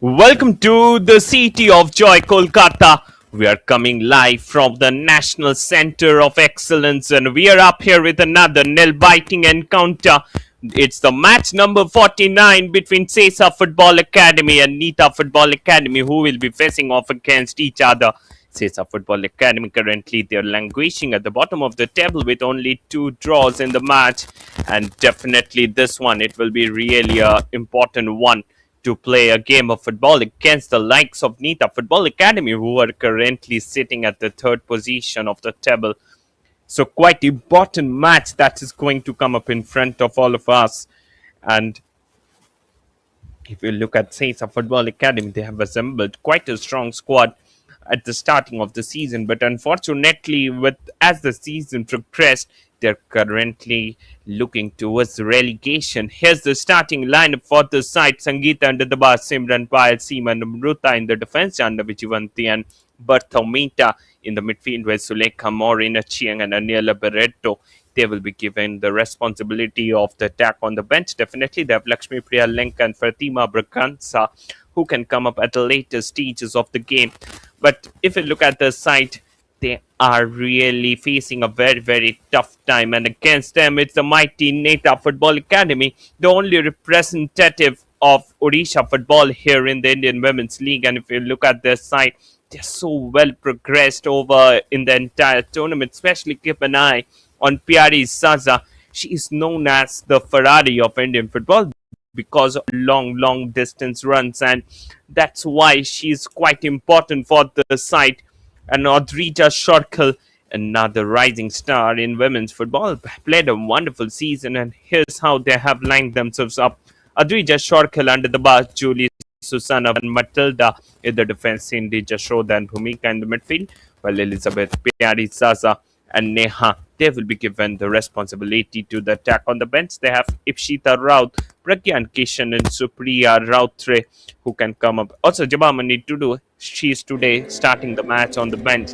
Welcome to the city of joy, Kolkata. We are coming live from the National Center of Excellence, and we are up here with another nail-biting encounter. It's the match number 49 between Sesa Football Academy and Nita Football Academy, who will be facing off against each other. Sesa Football Academy currently they're languishing at the bottom of the table with only 2 draws in the match, and definitely this one it will be really a important one to play a game of football against the likes of Nita Football Academy, who are currently sitting at the third position of the table. So quite important match that is going to come up in front of all of us. And if you look at Sesa Football Academy, they have assembled quite a strong squad at the starting of the season, but unfortunately, with as the season progressed, they're currently looking towards relegation. Here's the starting lineup for the side: Sangeeta under the bar, Simran Payal, Seema Namruta in the defense, under Vijayanti and Barthomita in the midfield, with Sulekha Morin, Chiang and Aniela Barreto. They will be given the responsibility of the attack on the bench. Definitely, they have Lakshmi Priya Lenk and Fatima Braganza, who can come up at the later stages of the game. But if you look at the side, they are really facing a very tough time. And against them, it's the mighty Nita Football Academy, the only representative of Odisha football here in the Indian Women's League. And if you look at their side, they're so well progressed over in the entire tournament. Especially keep an eye on Pyari Saza. She is known as the Ferrari of Indian football because of long distance runs, and that's why she's quite important for the side. And Adrija Shorkal, another rising star in women's football, played a wonderful season, and here's how they have lined themselves up. Adrija Shorkal under the bar, Julie Susanna and Matilda in the defense, Cindy Jashoda and Bhumika in the midfield, while Elizabeth Pyari Saza and Neha, they will be given the responsibility to the attack. On the bench, they have Ipshita Raut, Pragyan Kishan and Supriya Rautre, who can come up. Also, Jabamani Tudu, she's today starting the match on the bench.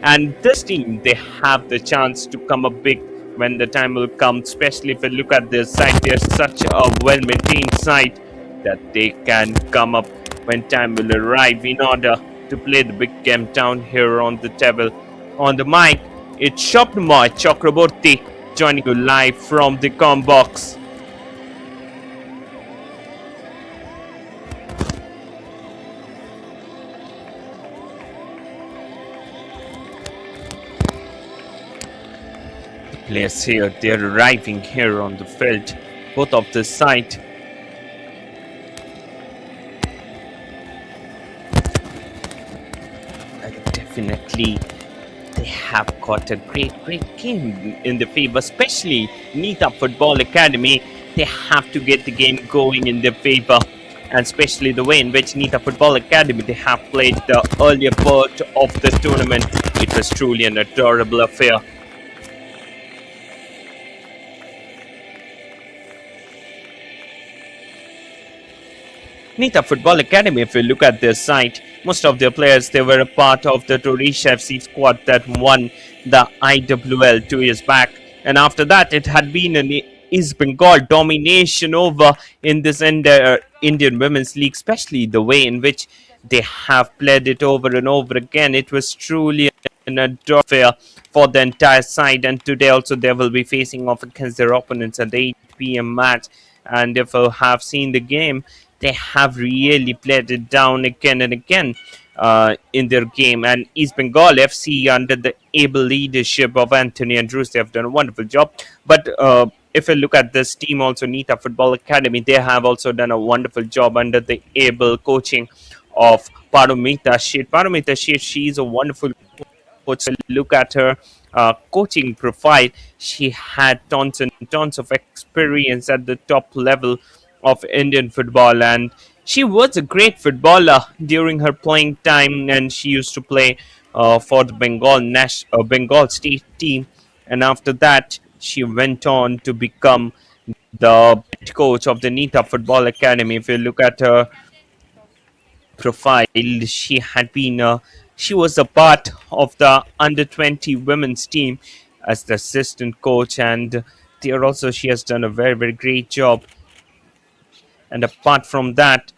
And this team, they have the chance to come up big when the time will come, especially if you look at their side. They're such a well-maintained side that they can come up when time will arrive in order to play the big game down here on the table. On the mic, it's Shopnamoy Chakraborty joining you live from the com box. The players here, they're arriving here on the field, both of the side. Definitely they have got a great game in the favor, especially Nita Football Academy. They have to get the game going in their favor, and especially the way in which Nita Football Academy they have played the earlier part of the tournament. It was truly an adorable affair. Nita Football Academy, if you look at their side, most of their players, they were a part of the Odisha FC squad that won the IWL 2 years back. And after that, it had been an East Bengal domination over in this Indian Women's League, especially the way in which they have played it over and over again. It was truly an adorable affair for the entire side. And today also, they will be facing off against their opponents at the 8 p.m. match. And if you have seen the game, they have really played it down again and again in their game. And East Bengal FC, under the able leadership of Anthony Andrews, they have done a wonderful job. But if you look at this team also, Nita Football Academy, they have also done a wonderful job under the able coaching of Paromita Sheth. Paromita Sheth, she is a wonderful coach. Look at her coaching profile. She had tons and tons of experience at the top level of Indian football, and she was a great footballer during her playing time, and she used to play for the Bengal state team, and after that she went on to become the head coach of the Nita Football Academy. If you look at her profile, she was a part of the under 20 women's team as the assistant coach, and there also she has done a very great job. And apart from that,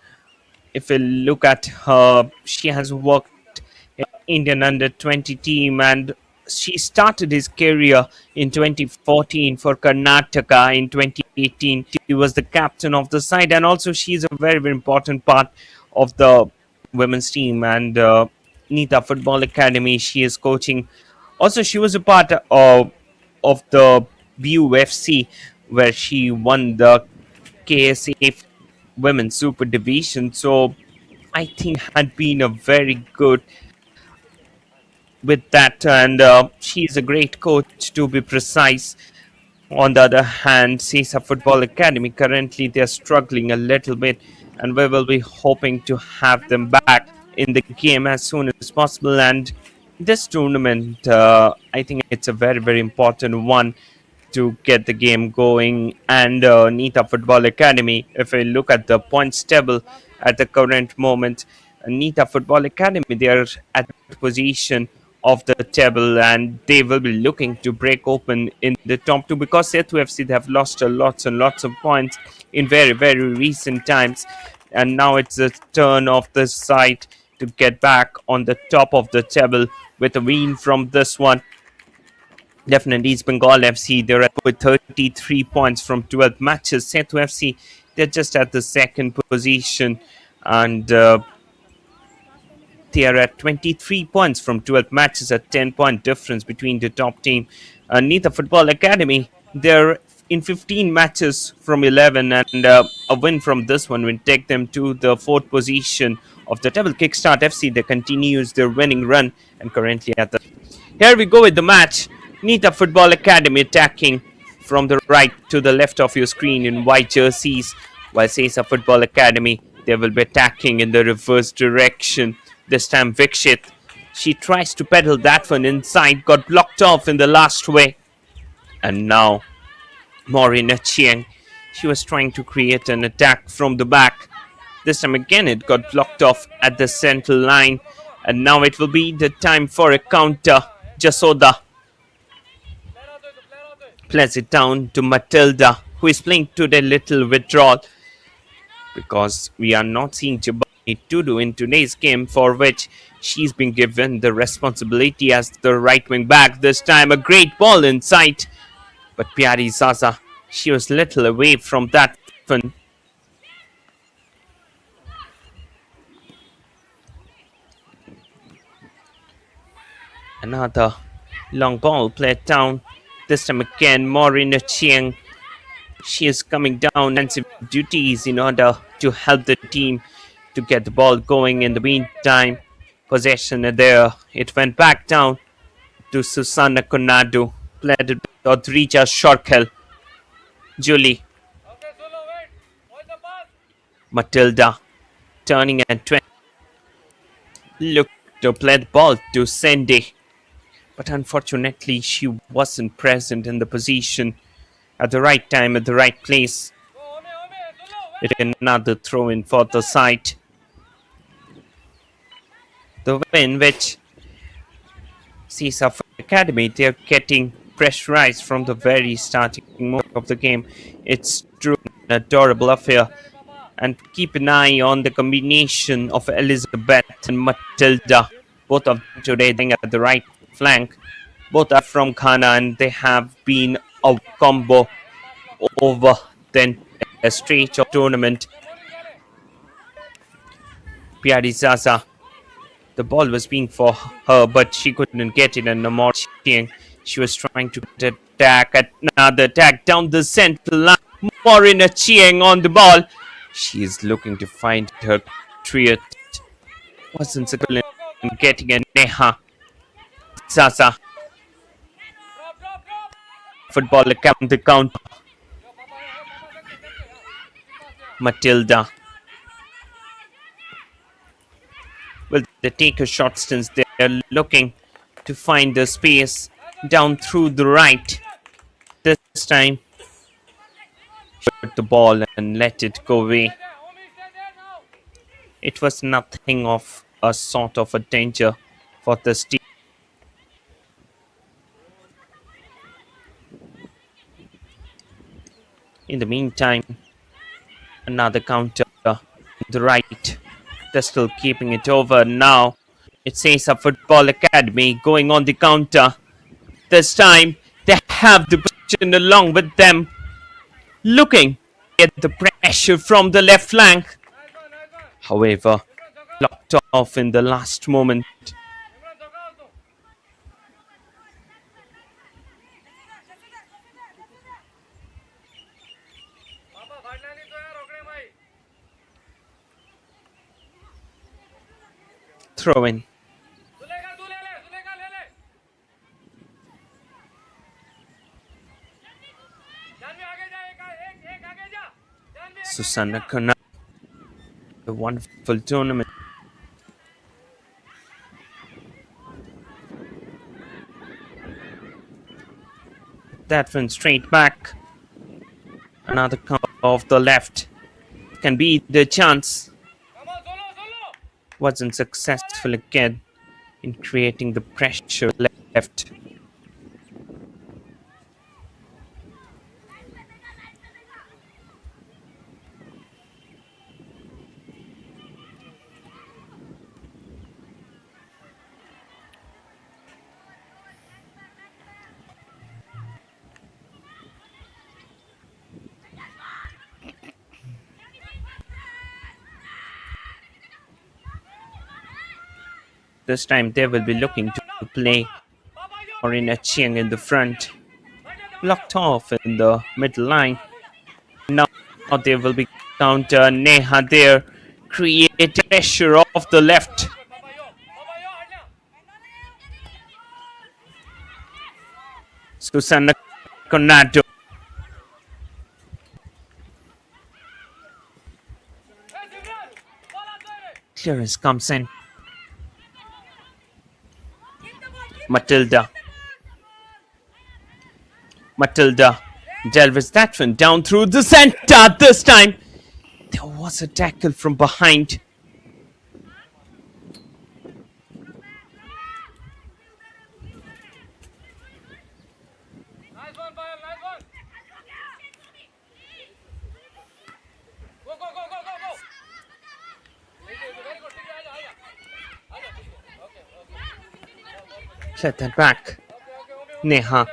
if we look at her, she has worked in Indian under 20 team, and she started his career in 2014 for Karnataka. In 2018 she was the captain of the side, and also she is a very, very important part of the women's team. And Nita Football Academy, she is coaching. Also, she was a part of the BUFC, where she won the KSA Women's Super Division. So I think had been a very good with that, and she's a great coach, to be precise. On the other hand, Sesa Football Academy, currently they're struggling a little bit, and we will be hoping to have them back in the game as soon as possible. And this tournament, I think it's a very, very important one to get the game going. And Nita Football Academy, if I look at the points table at the current moment, Nita Football Academy, they are at the position of the table, and they will be looking to break open in the top two, because Setu FC, they have lost a lots and lots of points in very, very recent times, and now it's the turn of this side to get back on the top of the table with a win from this one. Definitely, East Bengal FC, they're at with 33 points from 12 matches. Setu FC, they're just at the second position, and they are at 23 points from 12 matches, a 10-point difference between the top team. Nita Football Academy, they're in 15 matches from 11, and a win from this one will take them to the fourth position of the table. Kickstart FC, they continues their winning run, and currently at the... Here we go with the match. Nita Football Academy attacking from the right to the left of your screen in white jerseys, while Sesa Football Academy, they will be attacking in the reverse direction. This time Vikshit, she tries to pedal that one inside, got blocked off in the last way. And now Morina Chiang, she was trying to create an attack from the back. This time again it got blocked off at the central line. And now it will be the time for a counter. Jasoda plays it down to Matilda, who is playing today little withdrawal, because we are not seeing Jabani Tudu in today's game, for which she's been given the responsibility as the right wing back. This time a great ball inside, but Pyari Zaza, she was little away from that one. Another long ball played down. This time again, Morina Chiang, she is coming down defensive duties in order to help the team to get the ball going. In the meantime, possession there, it went back down to Susanna Konadu, played it with Odrija Shorkel. Julie, Matilda, turning at 20, looked to play the ball to Sandy, but unfortunately she wasn't present in the position at the right time, at the right place. It is another throw in for the side. The way in which Sesa Academy, they are getting pressurized from the very starting moment of the game. It's true, an adorable affair. And keep an eye on the combination of Elizabeth and Matilda. Both of them today at the right flank. Both are from Ghana, and they have been a combo over then a stretch of tournament. Pyari Zaza, the ball was being for her, but she couldn't get it, and Namor Chiang, she was trying to attack, another attack down the central line. Morina Chiang on the ball. She is looking to find her triot. Wasn't successful in getting a Neha. Zaza, football account the counter. Matilda. Well, they take a short stance. They are looking to find the space down through the right. This time, put the ball and let it go away. It was nothing of a sort of a danger for this team. In the meantime, another counter on the right. They're still keeping it over now. It's Sesa Football Academy going on the counter. This time, they have the position along with them, looking at the pressure from the left flank. However, blocked off in the last moment. Throw in. Susanna Kona, a wonderful tournament. That one straight back. Another cover off the left. Can be the chance. Wasn't successful again in creating the pressure left. This time they will be looking to play or in a Chiang in the front. Blocked off in the middle line. Now they will be counter. Neha there. Create pressure off the left. Susanna Conado. Clearance comes in. Matilda delivers that one down through the center. This time there was a tackle from behind. Set that back. Neha.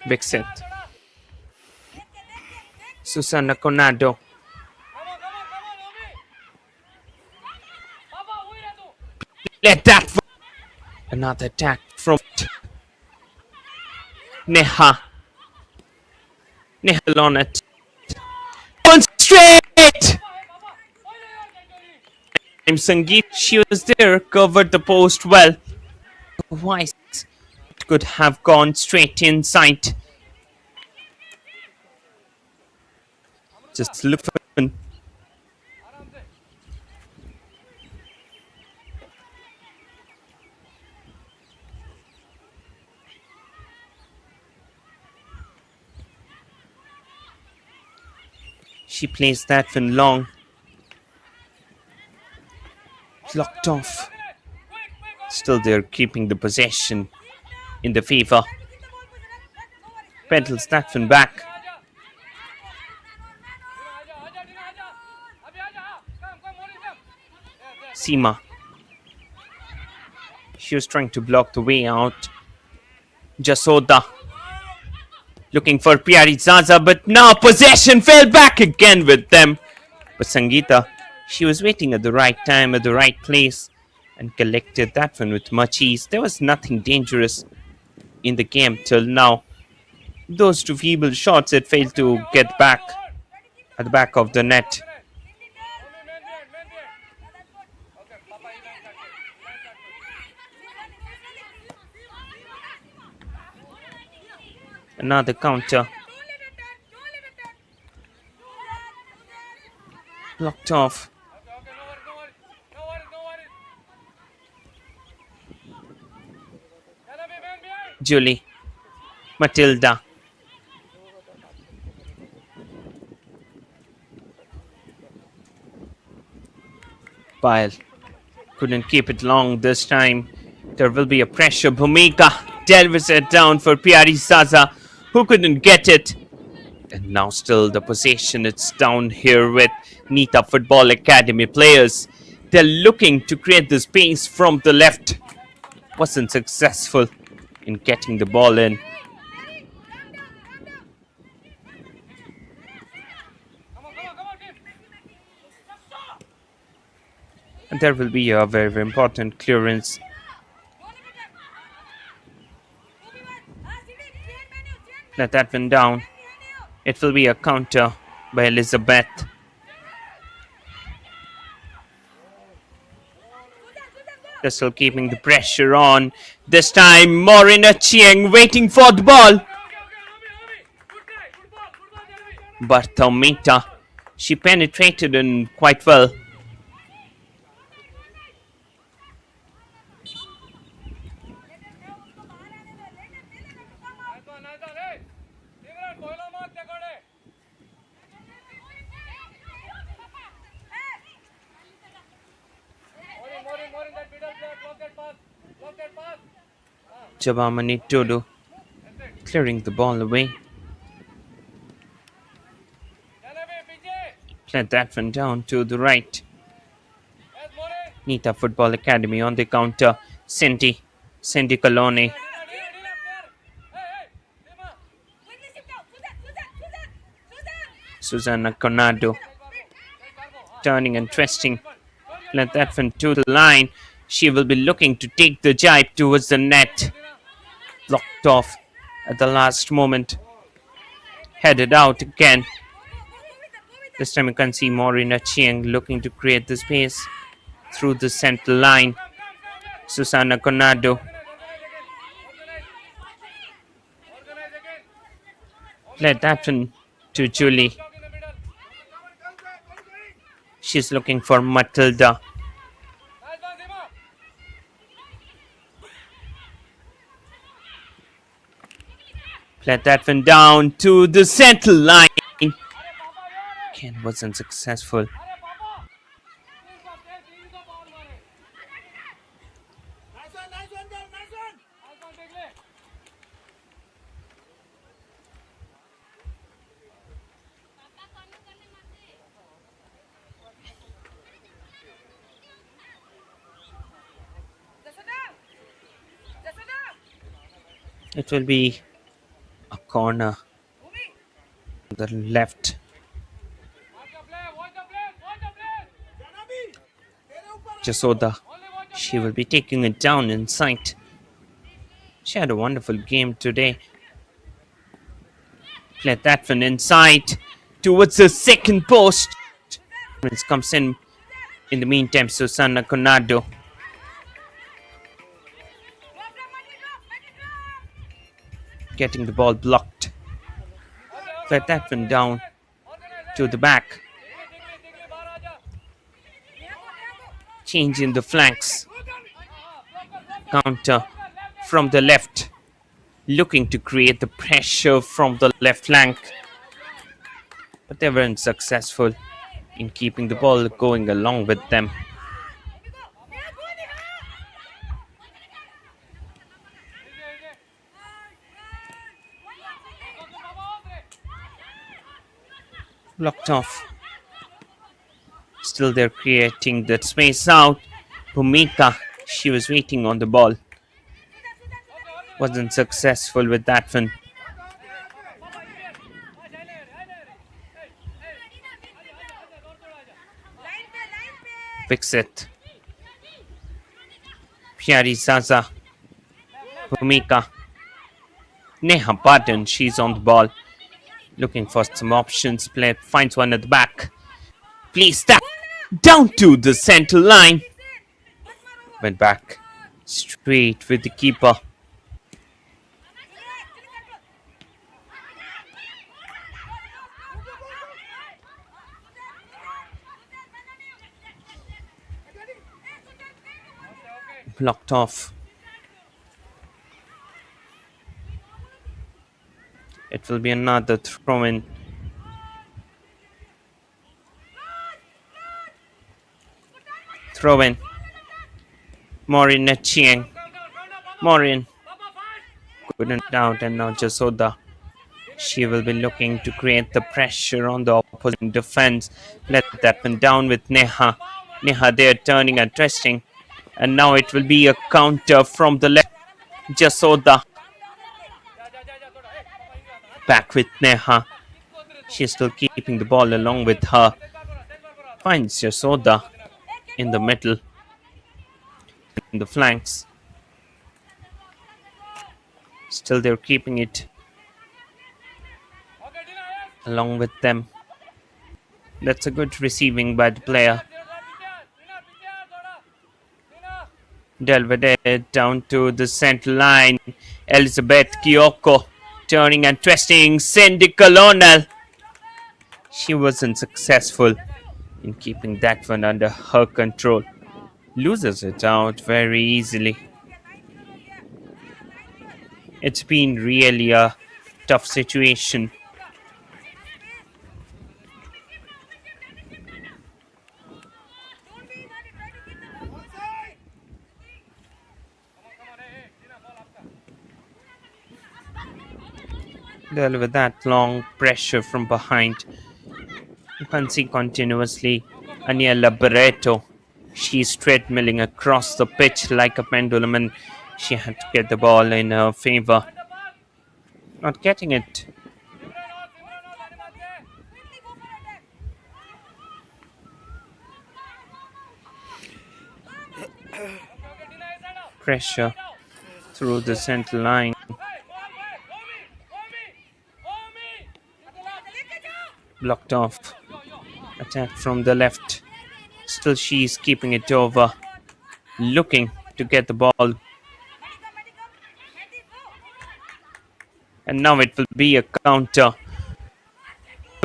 Vixit. Susanna Conado. Let that. Another attack from Neha. Neha on it. One straight. Sangeet, she was there, covered the post well. Otherwise, it could have gone straight inside. Just look for him. She plays that one long. Locked off. Still they're keeping the possession in the favor. Pedals that one back. Seema. She was trying to block the way out. Jasoda. Looking for Pyari Zaza, but now possession fell back again with them. But Sangeeta, she was waiting at the right time, at the right place, and collected that one with much ease. There was nothing dangerous in the game till now. Those two feeble shots it failed to get back at the back of the net. Another counter. Blocked off. Julie. Matilda. Pyle. Couldn't keep it long this time. There will be a pressure. Bhumika delivers it down for Pyari Zaza, who couldn't get it. And now still the possession, it's down here with Nita Football Academy players. They're looking to create the space from the left. Wasn't successful in getting the ball in. And there will be a very, very important clearance. Let that one down. It will be a counter by Elizabeth. They're still keeping the pressure on. This time, Morina Chiang waiting for the ball. But Mita, she penetrated in quite well. Jabamani Todo clearing the ball away. Let that one down to the right. Nita Football Academy on the counter. Cindy Coloni. Susanna Conado turning and twisting. Let that one to the line. She will be looking to take the jibe towards the net. Blocked off at the last moment. Headed out again. This time you can see Morina Chiang looking to create the space through the center line. Susanna Conado. Let that one to Julie. She's looking for Matilda. Let that one down to the center line. Again, wasn't successful. It will be a corner to the left. Jasoda, she will be taking it down inside. She had a wonderful game today. Let that one inside towards the second post. It comes in the meantime, Susanna Conado. Getting the ball blocked. Let that one down to the back. Change in the flanks. Counter from the left. Looking to create the pressure from the left flank. But they weren't successful in keeping the ball going along with them. Blocked off. Still they're creating that space out. Bhumika, she was waiting on the ball. Wasn't successful with that one. Fix it. Pyari Zaza. Bhumika. Neha Button, she's on the ball. Looking for some options. Play finds one at the back. Please tap down to the center line. Went back straight with the keeper. Blocked off. It will be another throw-in. Throw-in. Morina Chiang. Morin couldn't out, and now Jasoda She will be looking to create the pressure on the opposing defense. Let that one down with Neha. Neha there turning and twisting. And now it will be a counter from the left. Jasoda back with Neha. She's still keeping the ball along with her. Finds Jasoda in the middle, in the flanks. Still they're keeping it along with them. That's a good receiving by the player. Delvedere down to the center line. Elizabeth Kyoko turning and twisting. Cindy Colonel. She wasn't successful in keeping that one under her control. Loses it out very easily. It's been really a tough situation. Well, with that long pressure from behind, you can see continuously Aniela Barreto. She's treadmilling across the pitch like a pendulum, and she had to get the ball in her favor. Not getting it. Pressure through the center line. Blocked off. Attack from the left. Still she's keeping it over. Looking to get the ball. And now it will be a counter.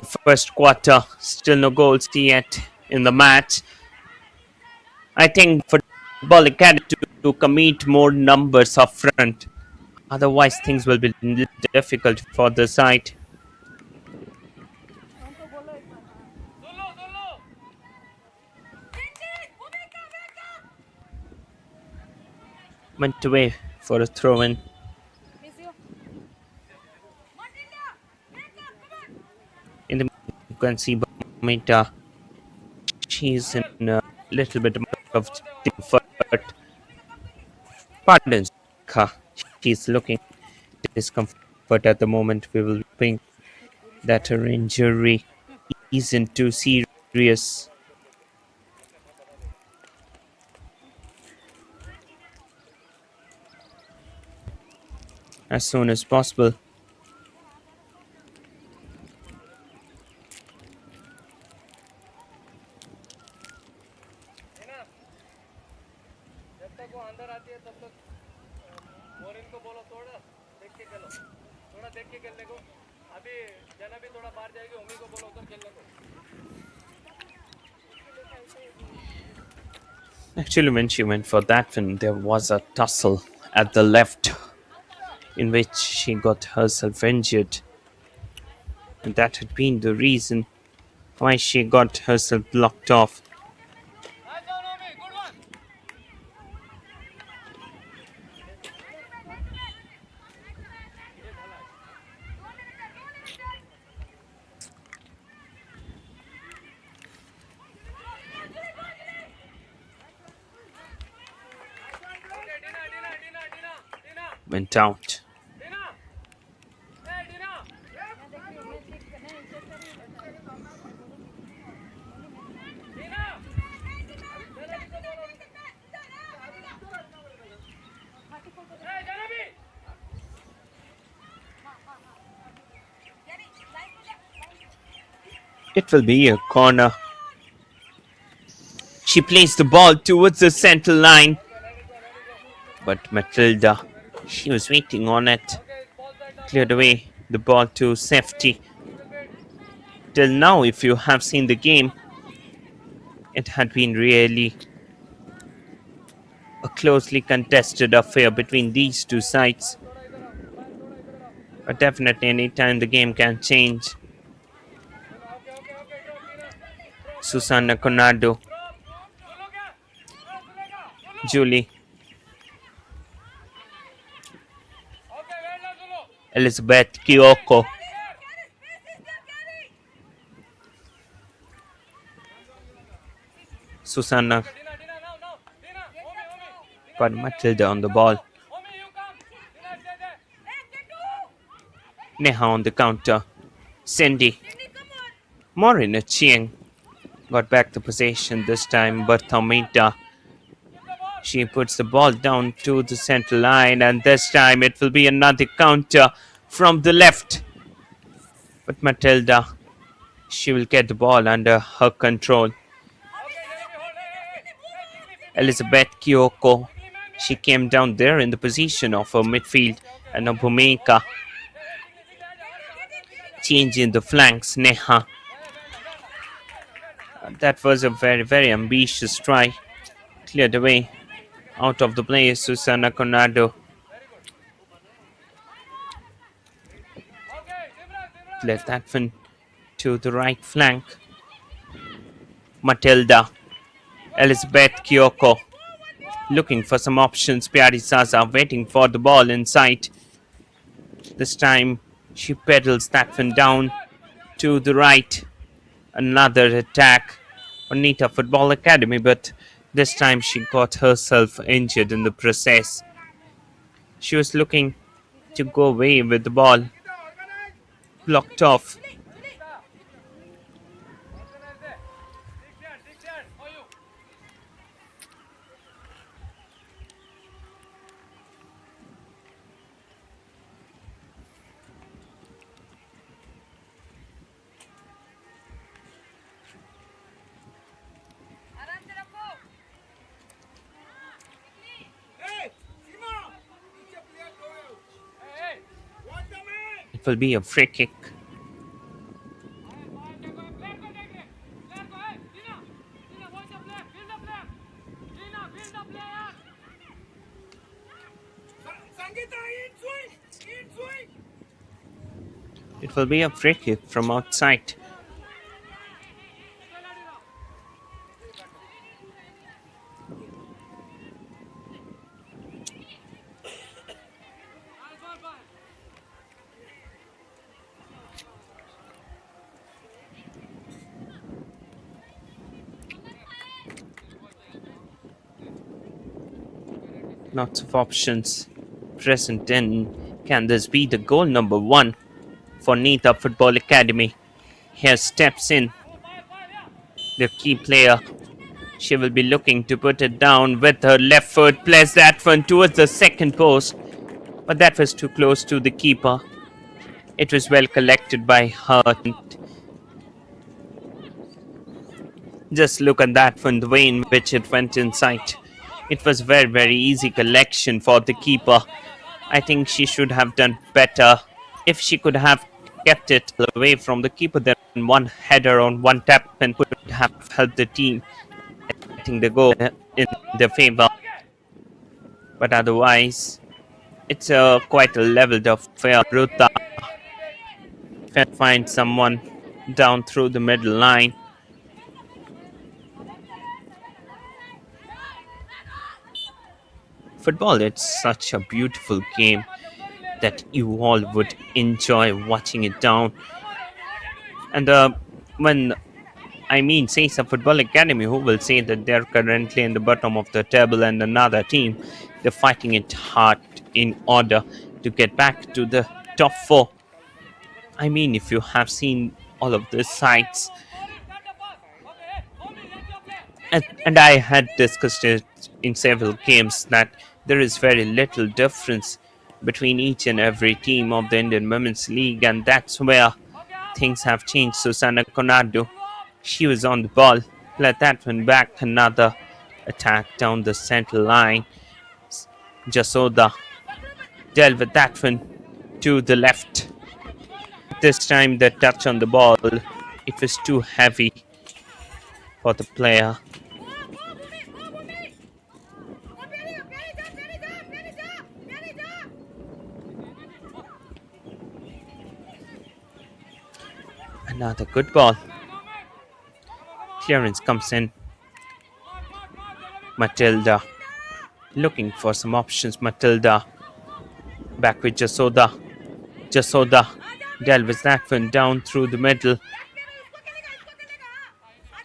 The first quarter. Still no goals yet in the match. I think Football Academy to commit more numbers up front. Otherwise things will be difficult for the side. Went away for a throw-in. In the you can see Nita. She's in a little bit of discomfort. Pardon, her. She's looking discomfort at the moment. We will think that her injury isn't too serious. As soon as possible. Actually, when she went for that one, there was a tussle at the left in which she got herself injured. And that had been the reason why she got herself blocked off. Went out. It will be a corner. She placed the ball towards the center line. But Matilda, she was waiting on it. Cleared away the ball to safety. Till now, if you have seen the game, it had been really a closely contested affair between these two sides. But definitely any time the game can change. Susanna Conado. Julie. Elizabeth Kyoko. Susanna got Matilda on the ball. Neha on the counter. Cindy. Morina Chiang got back the possession this time, but Thamita. She puts the ball down to the central line, and this time it will be another counter from the left. But Matilda, she will get the ball under her control. Elizabeth Kyoko, she came down there in the position of her midfield, and Bhumika changing the flanks. Neha. That was a very, very ambitious try. Cleared away. Out of the play, Susana Conrado. Let that one to the right flank. Matilda. Elizabeth Kyoko. Looking for some options. Pyari Zaza waiting for the ball inside. This time she pedals that one down to the right. Another attack on Nita Football Academy, but this time she got herself injured in the process. She was looking to go away with the ball. Blocked off. It will be a free kick. It will be a free kick from outside. Lots of options present in. Can this be the goal number 1 for Nita Football Academy? Here steps in the key player. She will be looking to put it down with her left foot. Plays that one towards the second post. But that was too close to the keeper. It was well collected by her. Just look at that one, the way in which it went inside. It was very, very easy collection for the keeper. I think she should have done better. If she could have kept it away from the keeper, then one header on one tap and could have helped the team getting the goal in their favor. But otherwise, it's quite a leveled affair. Ruta can find someone down through the middle line. Football, it's such a beautiful game that you all would enjoy watching it down. And when I mean Sesa Football Academy, who will say that they're currently in the bottom of the table and another team, they're fighting it hard in order to get back to the top 4. I mean, if you have seen all of the sides, and I had discussed it in several games, that there is very little difference between each and every team of the Indian Women's League, and that's where things have changed. Susana Conrado, she was on the ball. Let that one back. Another attack down the central line. Jasoda dealt with that one to the left. This time the touch on the ball, it was too heavy for the player. Another good ball. Clearance comes in. Matilda looking for some options. Matilda back with Jasoda. Jasoda dealt with that one down through the middle.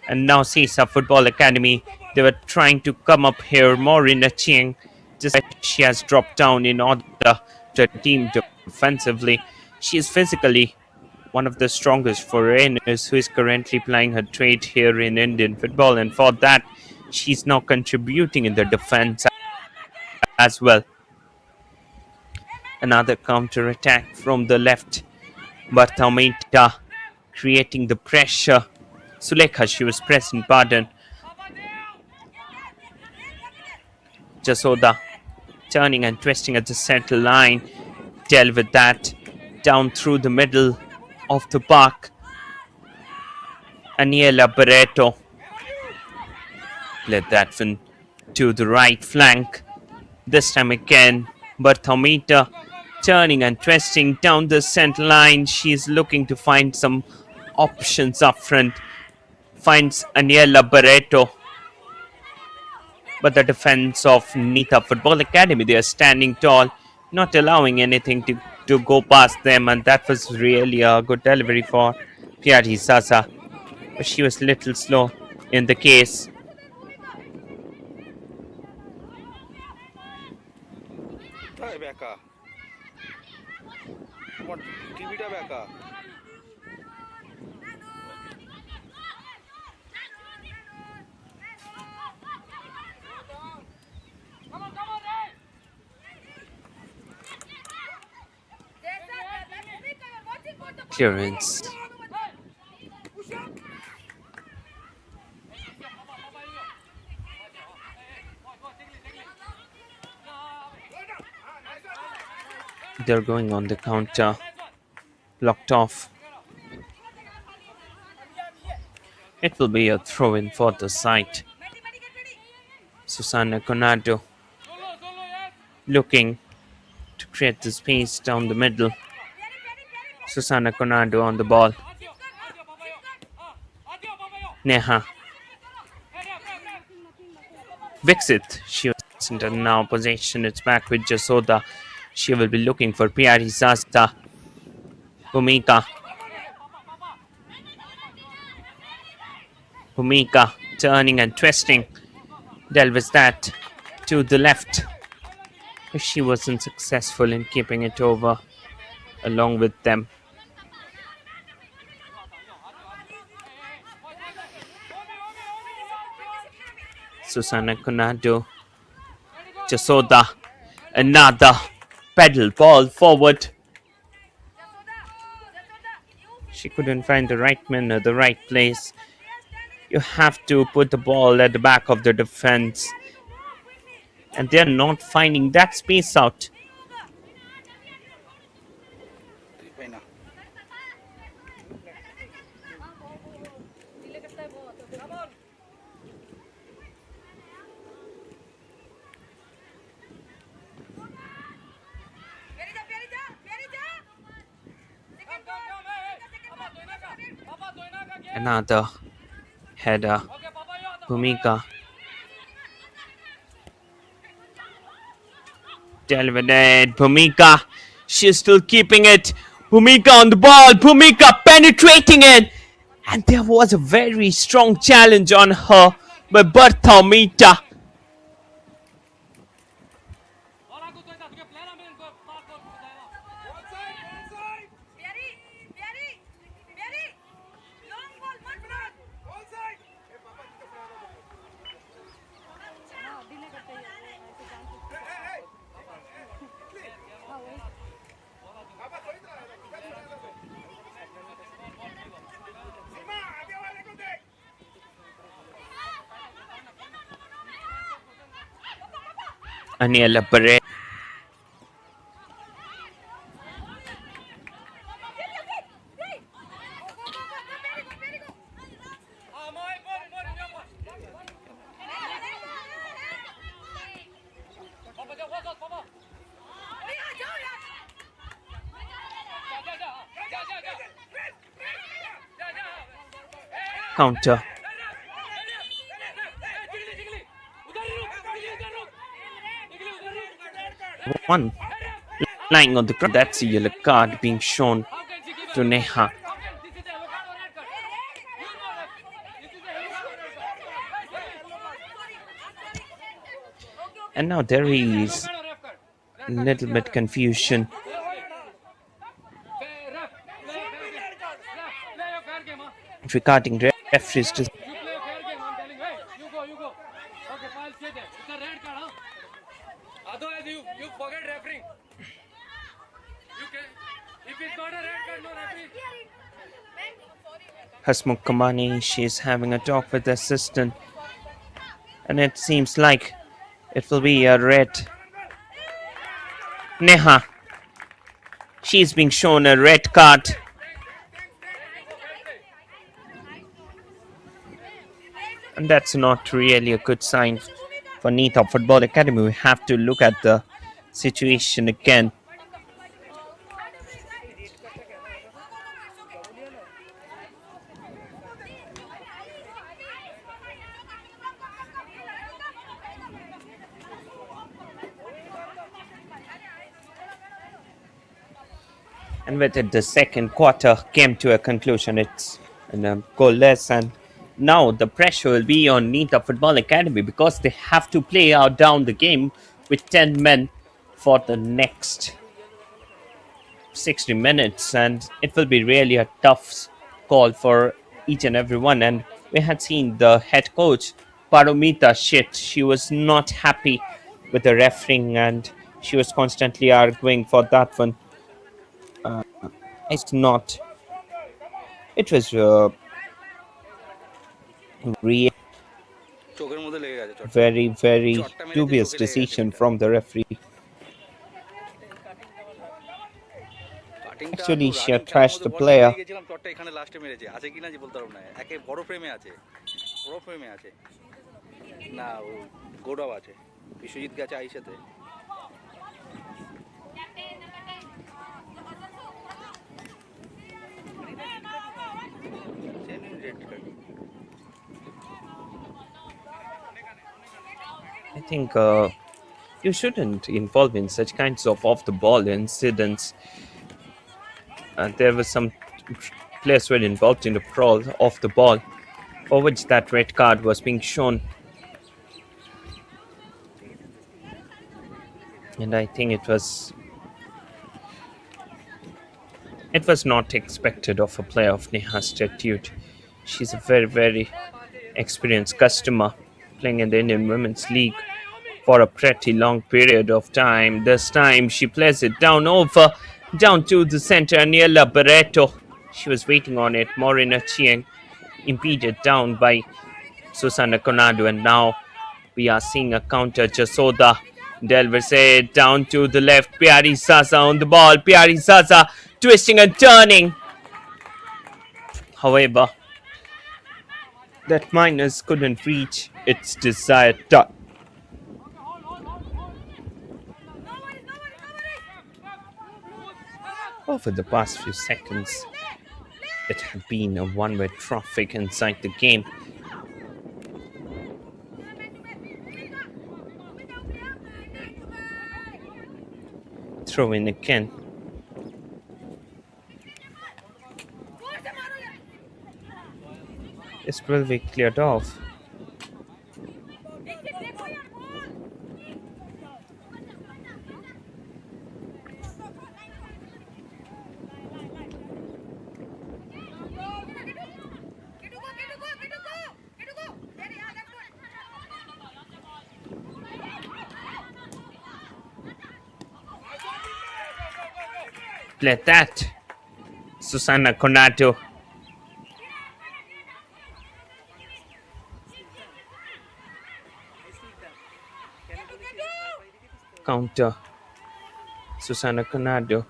And now Sesa Football Academy They were trying to come up here more in a chain. Just as she has dropped down in order to team defensively. She is physically one of the strongest foreigners who is currently plying her trade here in Indian football, and for that, she's now contributing in the defense as well. Another counter attack from the left. Barthamita creating the pressure. Sulekha, she was pressing, pardon. Jasoda turning and twisting at the center line. Dealt with that. Down through the middle of the park. Aniela Barreto led that one to the right flank. This time again, Barthamita turning and twisting down the center line. She's looking to find some options up front. Finds Aniela Barreto. But the defense of Nita Football Academy, they are standing tall, not allowing anything to go past them. And that was really a good delivery for Piari Sasa. But she was a little slow in the case. Clearance. They're going on the counter. Blocked off. It will be a throw-in for the side. Susana Conado looking to create the space down the middle. Susana Conado on the ball. Neha. Vixit. She wasn't in now possession. It's back with Jasoda. She will be looking for Piari Sasta. Bhumika. Bhumika turning and twisting. Delves that to the left. But she wasn't successful in keeping it over along with them. Susana Conado. Jasoda. Another pedal ball forward. She couldn't find the right man or the right place. You have to put the ball at the back of the defense. And they're not finding that space out. Another header. Bhumika. Delveded. Bhumika. She's still keeping it. Bhumika on the ball. Bhumika penetrating it. And there was a very strong challenge on her by Barthamita. Aniela Barret. Counter. One lying on the ground. That's a yellow card being shown to Neha. And now there is a little bit confusion regarding referees. Hasmukh Kamani, she's having a talk with the assistant, and it seems like it will be a red. Neha, she's being shown a red card. And that's not really a good sign for Nita Football Academy. We have to look at the situation again. And with it, the second quarter came to a conclusion. It's goalless, and now the pressure will be on Nita Football Academy because they have to play out down the game with 10 men for the next 60 minutes, and it will be really a tough call for each and every one. And we had seen the head coach Paromita shit. She was not happy with the refereeing, and she was constantly arguing for that one. It's not. It was really very, very dubious decision from the referee. Actually, she had trashed the player. I think you shouldn't involve in such kinds of off-the-ball incidents. There were some players were involved in the brawl off the ball, for which that red card was being shown. And I think it was not expected of a player of Neha's statute. She's a very, very experienced customer playing in the Indian Women's League for a pretty long period of time. This time she plays it down to the center. Aniela Barreto, she was waiting on it. Morina Chiang impeded down by Susana Conado, and now we are seeing a counter. Jasoda delivers it down to the left. Pyari Zaza on the ball. Pyari Zaza twisting and turning. However, that minus couldn't reach its desired target. Over the past few seconds, it had been a one-way traffic inside the game. Throw in again. This will be cleared off. Play that. Susana Conato. Counter. Susana Conado.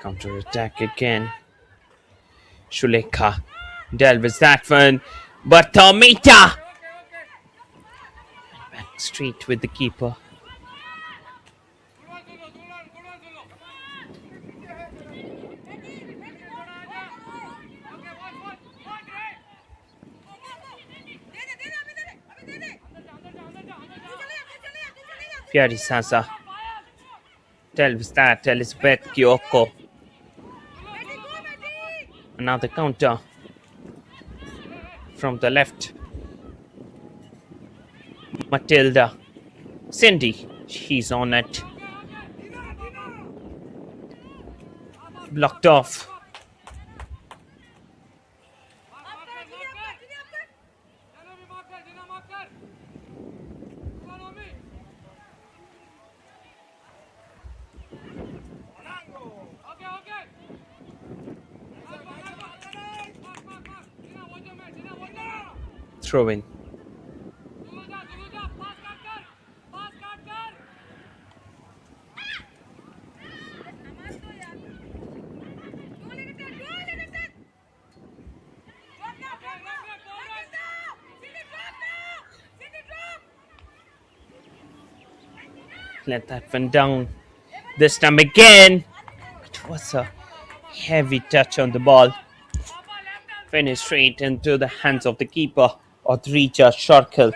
Counter attack again. Shuleka delivers that one, but Tomita back straight with the keeper. Piari Sasa tells that Elizabeth Kyoko. Another counter from the left. Matilda. Cindy. She's on it. Blocked off. Throw in. Let that one down. This time again. It was a heavy touch on the ball. Finished straight into the hands of the keeper, Odrija Sharkil.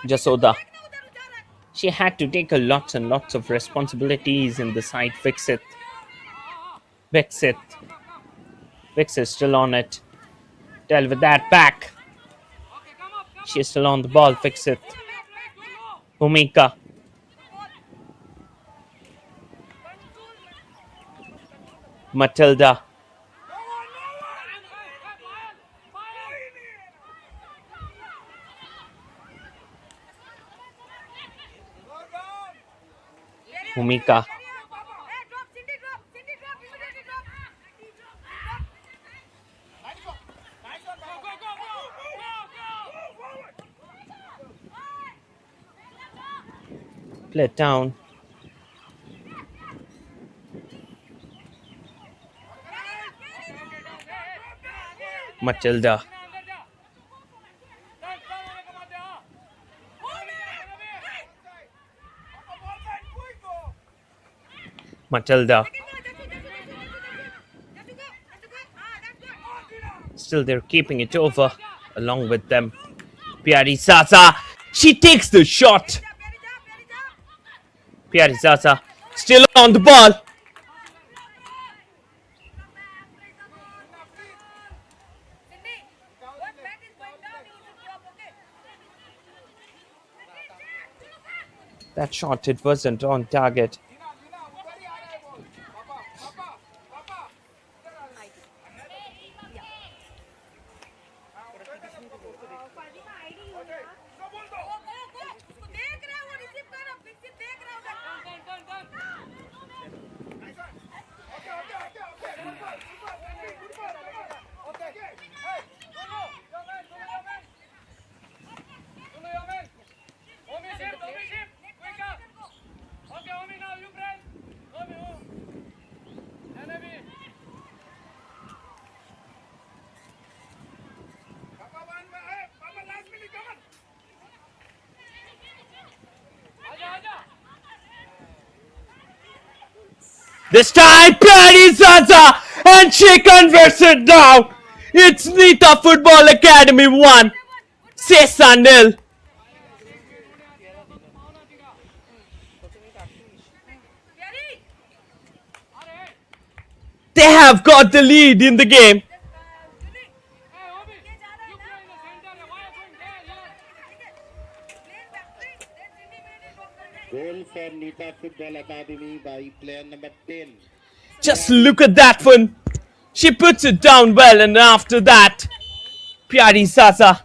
Jasoda. She had to take a lots and lots of responsibilities in the side. Fix is still on it. Tell with that back. She's still on the ball. Fix it. Bhumika. Matilda. Bhumika. Play it down. Matilda. Matilda. Still they're keeping it over along with them. Piari Sasa. She takes the shot. Piari Sasa still on the ball. That shot, it wasn't on target. This time, Piari Sasa, and she converts it down. It's Nita Football Academy 1, Sesa 0. They have got the lead in the game. Goal for Nita Football Academy by player number 10. Just look at that one. She puts it down well, and after that, Piari Sasa,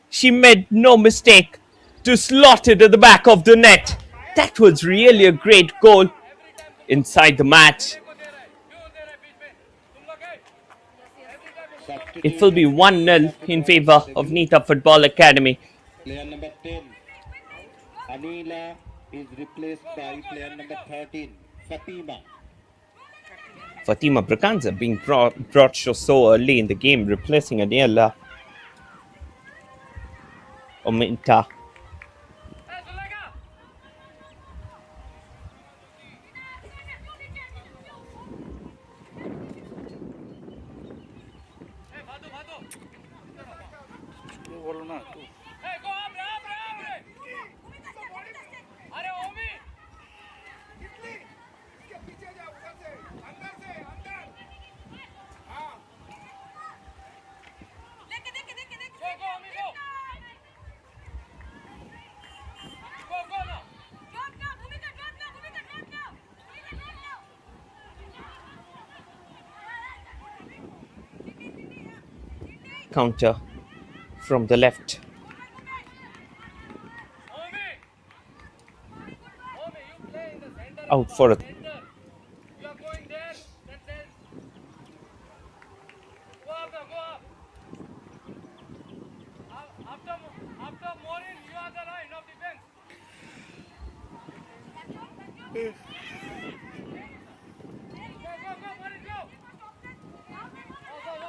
she made no mistake to slot it at the back of the net. That was really a great goal inside the match. It will be 1-0 in favor of Nita Football Academy. Player number 10, Anila, is replaced by player number 13, Fatima. Fatima Braganza being brought so early in the game, replacing Aniela Ominta. बोलो ना तू Counter from the left. Out for a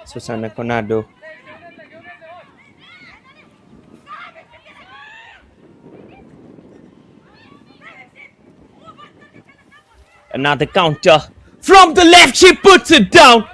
Susana Conado. Another counter from the left. She puts it down.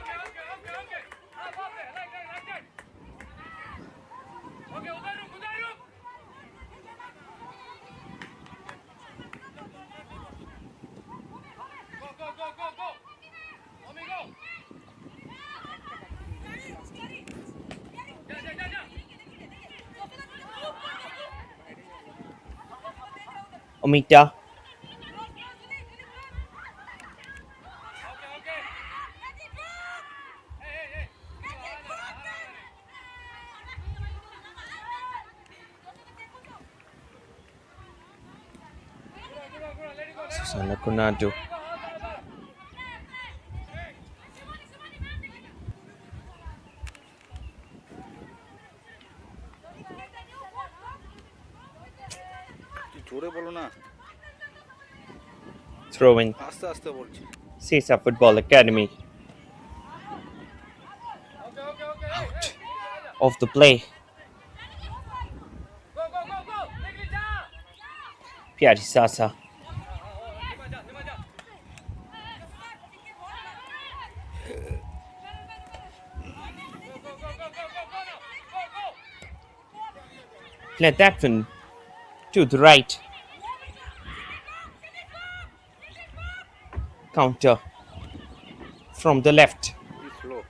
Omita. Susana Conado. जोरे बोलो ना Throwing. आस्ते आस्ते बोलছি Sesa Football Academy. Out of the play. Pyari Sasa. Play that one to the right. Counter from the left. Slow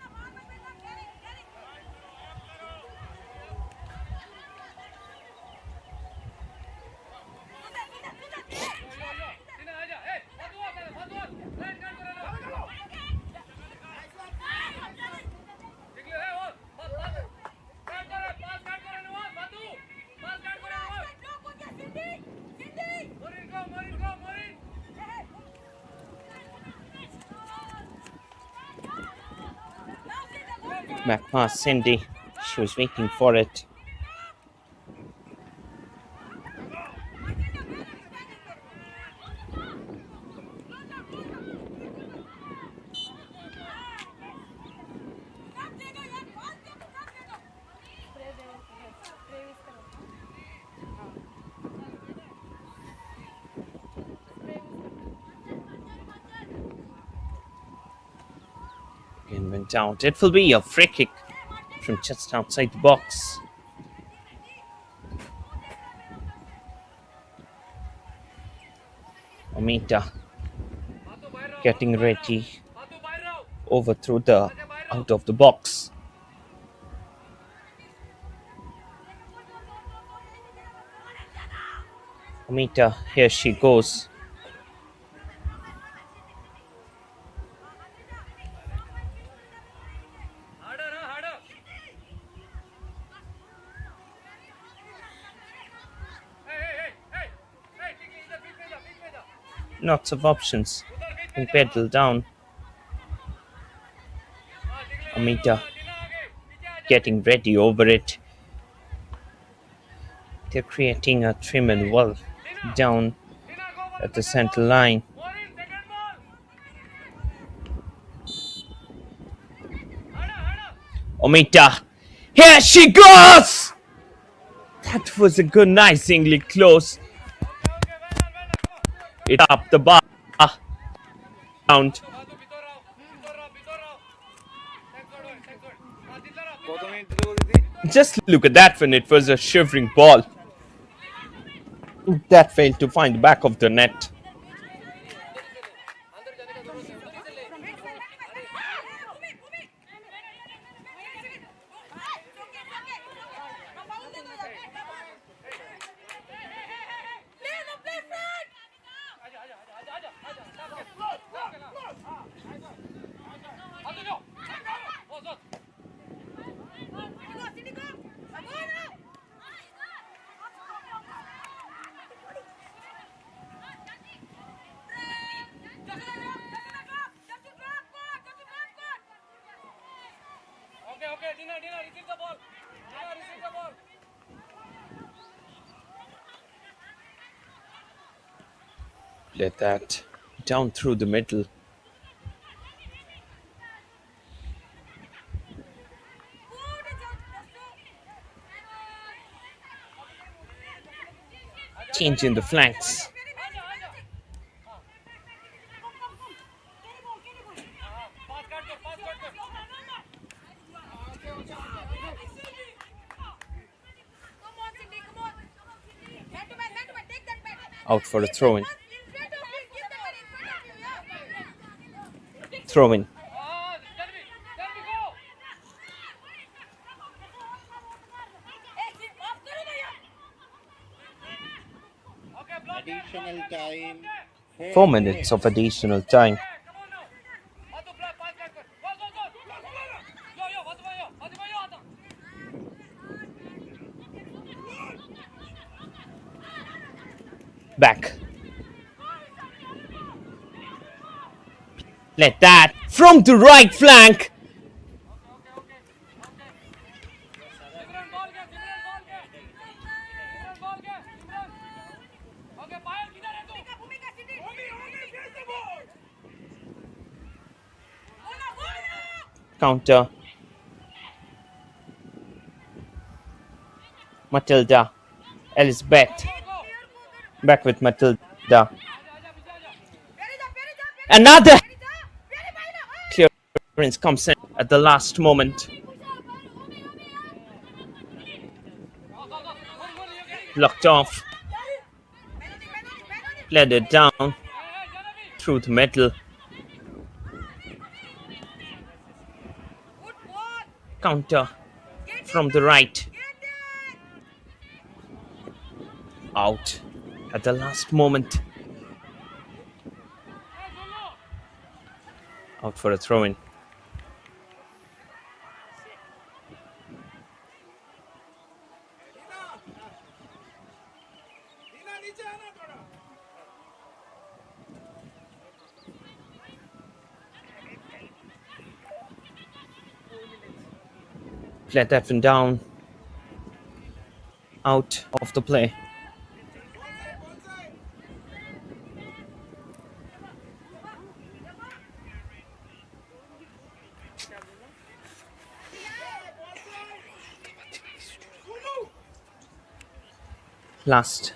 Back past Cindy. She was waiting for it. Again went out. It will be a free kick from just outside the box. Omita getting ready. Overthrew the out of the box. Omita, here she goes. Lots of options. And pedal down. Amita getting ready over it. They're creating a trim and wall down at the center line. Omita, here she goes! That was agonizingly close. It up the bar. Round. কত minute দিল দিদি? Just look at that when it was a shivering ball. That failed to find the back of the net. Let that down through the middle. Change in the flanks. Out for a throw in. Throw in. Additional time. 4 minutes of additional time. Back. Let that from the right flank. Counter. Matilda. Elizabeth. Back with Matilda. Another clearance comes in at the last moment. Blocked off. Played it down through the middle. Counter from the right. Out at the last moment. Out for a throw-in. Let that one down. Out of the play. Last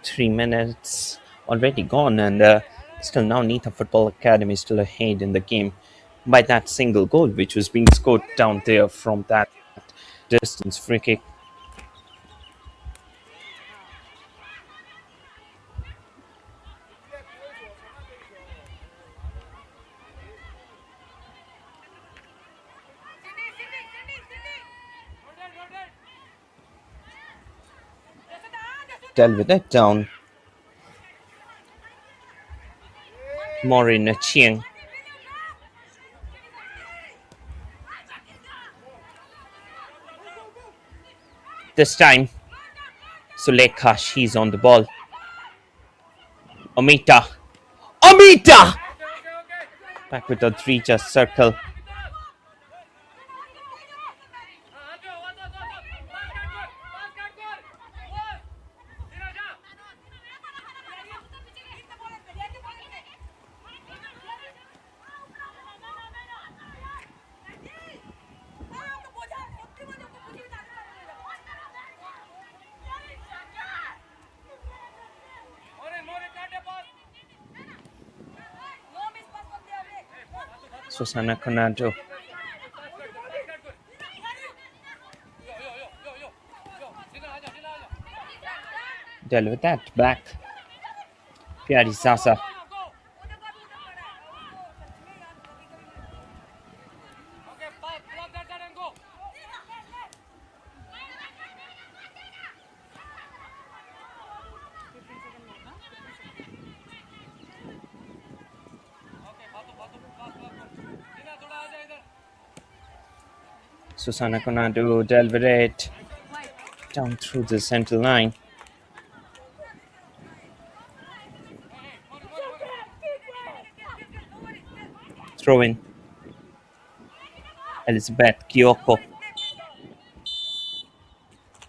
3 minutes already gone, and still now Nita Football Academy still ahead in the game by that single goal which was being scored down there from that distance free kick. Dealt with it down. Maureen Chiang. This time, Sulekha, she's on the ball. Amita. Back with a 3 just circle. Susana Conato. Deliver that back. Pyari Sasa. Susana Konadu deliver it down through the central line. Throw in. Elizabeth Kyoko.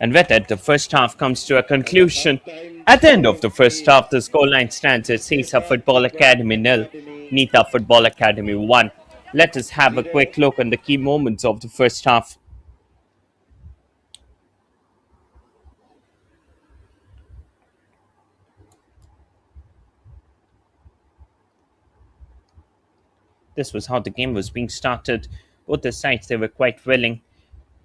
And with it, the first half comes to a conclusion. At the end of the first half, the scoreline stands at Sesa Football Academy nil, Nita Football Academy 1. Let us have a quick look on the key moments of the first half. This was how the game was being started. Both the sides, they were quite willing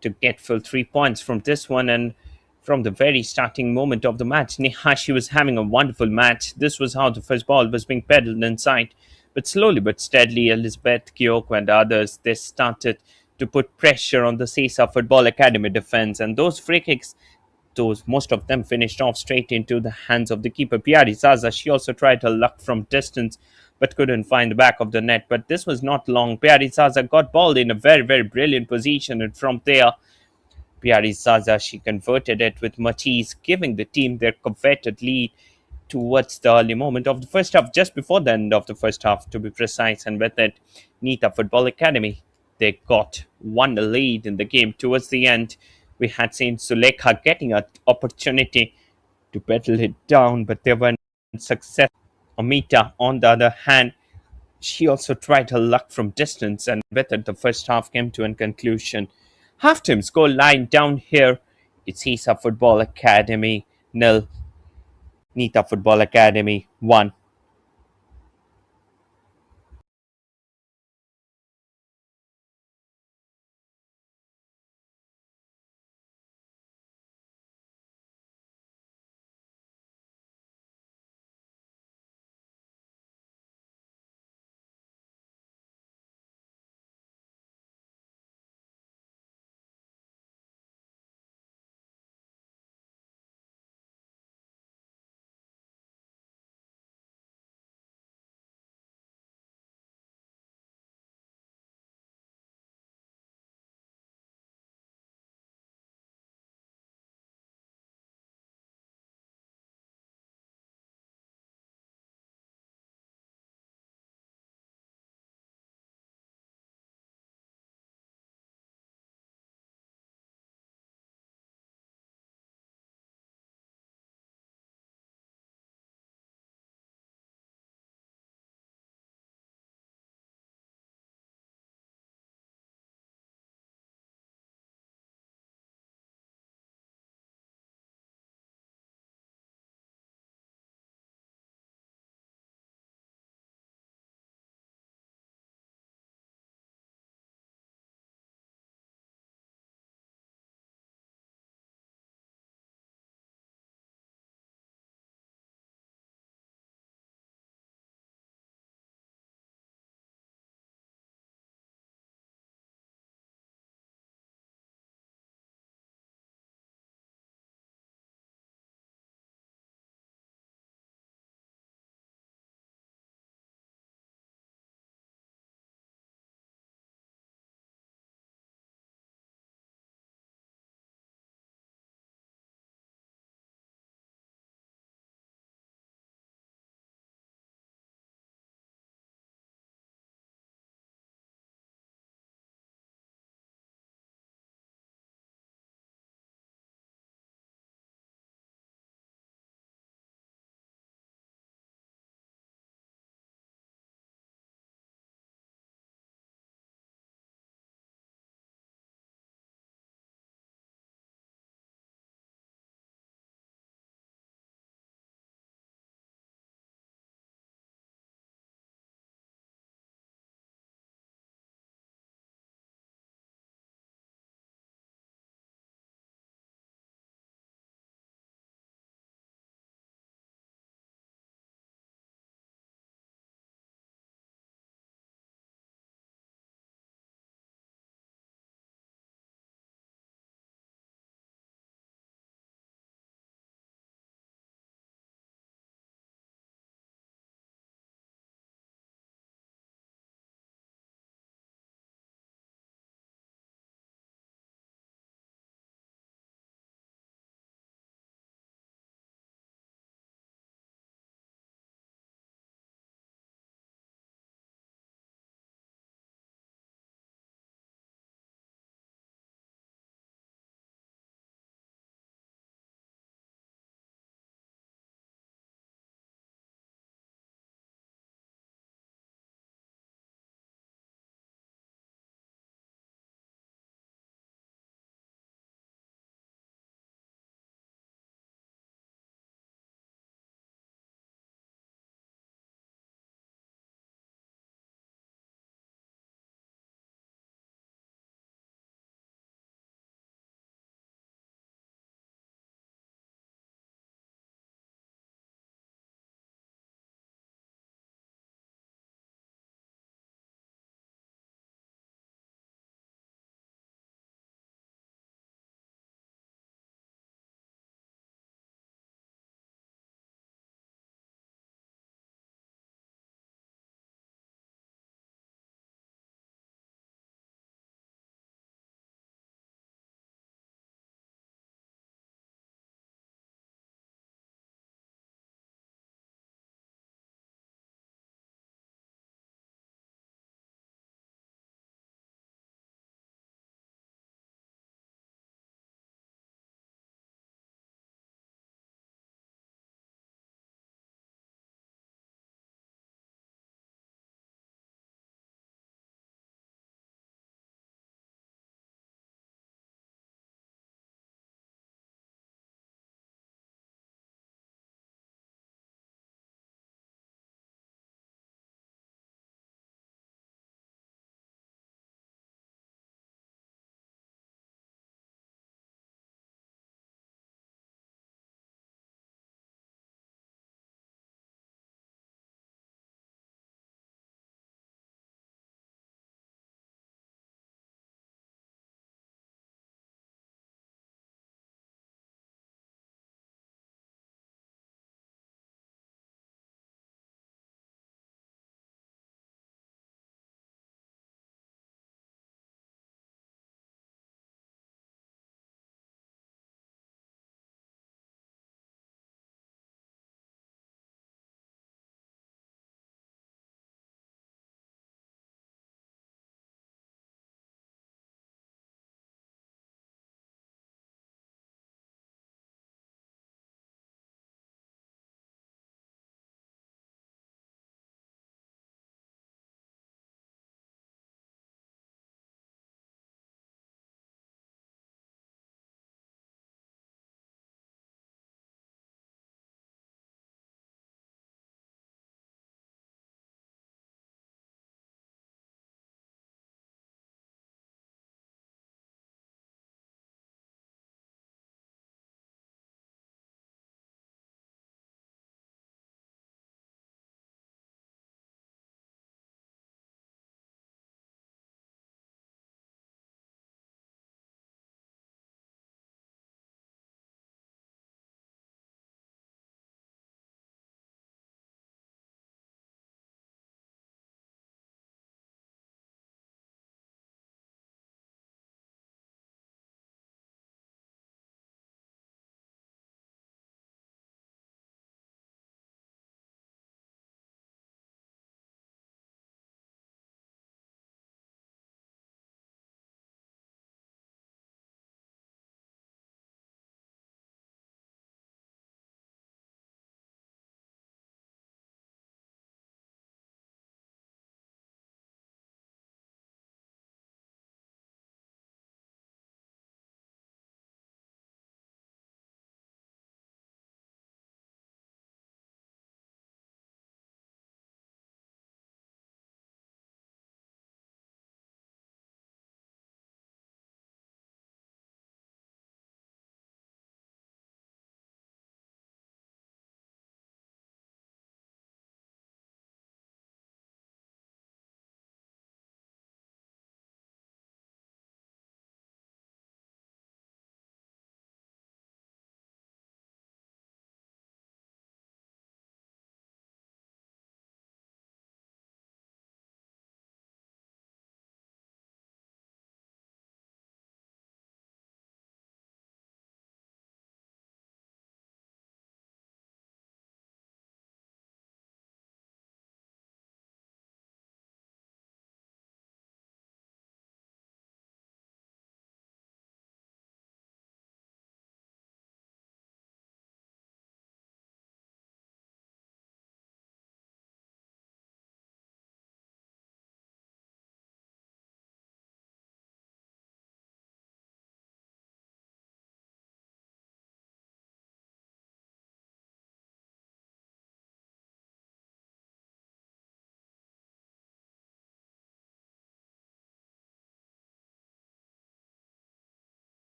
to get full 3 points from this one, and from the very starting moment of the match, Nihashi was having a wonderful match. This was how the first ball was being pedaled inside, but slowly but steadily, Elizabeth Kyoko and others, they started to put pressure on the Sesa Football Academy defense, and those free kicks, those most of them finished off straight into the hands of the keeper Piari Zaza. She also tried her luck from distance but couldn't find the back of the net. But this was not long. Piari Zaza got ball in a very brilliant position, and from there Piari Zaza, she converted it with much ease, giving the team their coveted lead towards the early moment of the first half, just before the end of the first half, to be precise. And with it, Nita Football Academy, they got one lead in the game. Towards the end, we had seen Sulekha getting an opportunity to battle it down, but they weren't successful. Amita, on the other hand, she also tried her luck from distance, and with it, the first half came to a conclusion. Halftime score line down here. It's Isa Football Academy nil, Nita Football Academy 1.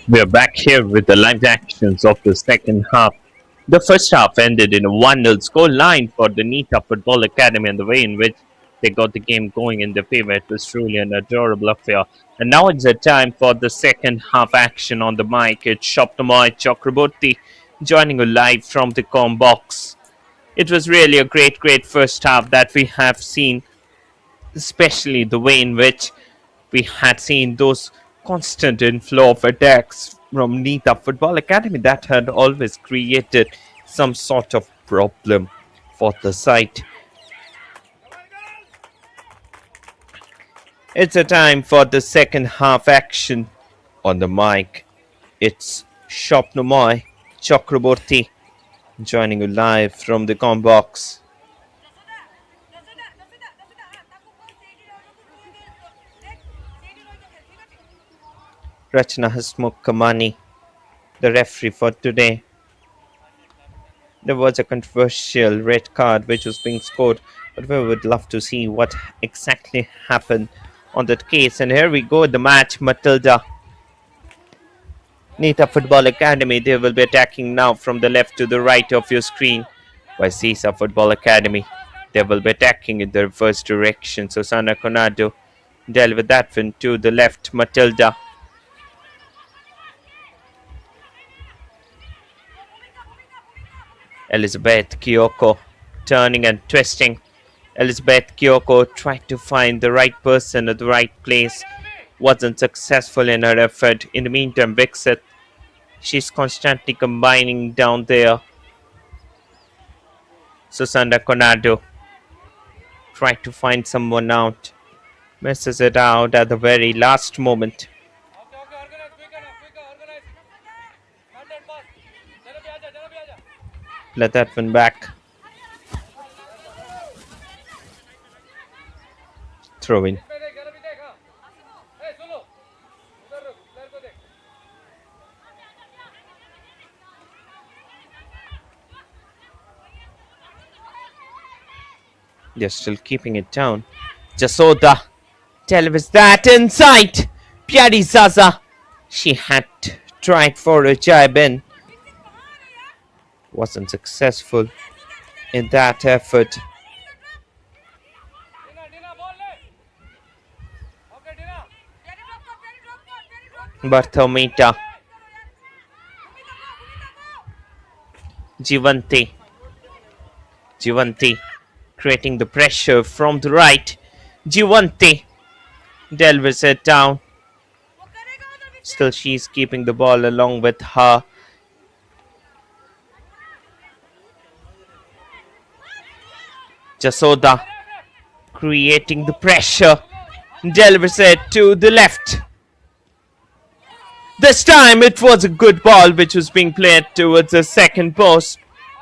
We're back here with the live actions of the second half. The first half ended in a 1-0 score line for the Nita Football Academy, and the way in which they got the game going in their favor. It was truly an adorable affair. And now it's a time for the second half action on the mic. It's Shopnamoy Chakraborty joining you live from the com box. It was really a great first half that we have seen, especially the way in which we had seen those constant inflow of attacks from Nita Football Academy that had always created some sort of problem for the side. It's a time for the second half action on the mic. It's Shopnamoy Chakraborty joining you live from the com box. Rachna Hasmukh Kamani, the referee for today. There was a controversial red card which was being scored, but we would love to see what exactly happened on that case. And here we go, the match. Matilda, Nita Football Academy, they will be attacking now from the left to the right of your screen. By Sesa Football Academy, they will be attacking in the reverse direction. Susana Conado dealt with that one to the left. Matilda, Elizabeth Kyoko turning and twisting. Elizabeth Kyoko tried to find the right person at the right place. Wasn't successful in her effort. In the meantime, Vixit, she's constantly combining down there. Susana Conado tried to find someone out. Misses it out at the very last moment. Let that one back. Throw in. They're still keeping it down. Jasoda delivers that inside. Pyari Zaza. She had tried for a jab in. Wasn't successful in that effort. Barthomita. Jivanti. Jivanti creating the pressure from the right. Jivanti delivers it down. Still, she's keeping the ball along with her. Jasoda creating the pressure. Delivers it to the left. This time it was a good ball which was being played towards the second post.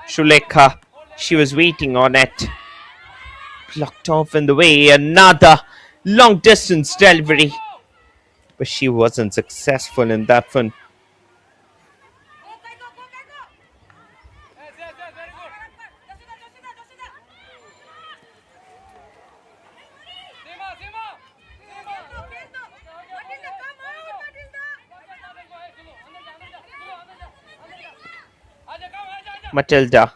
Shulekha, she was waiting on it. Blocked off in the way. Another long distance delivery. But she wasn't successful in that one. Matilda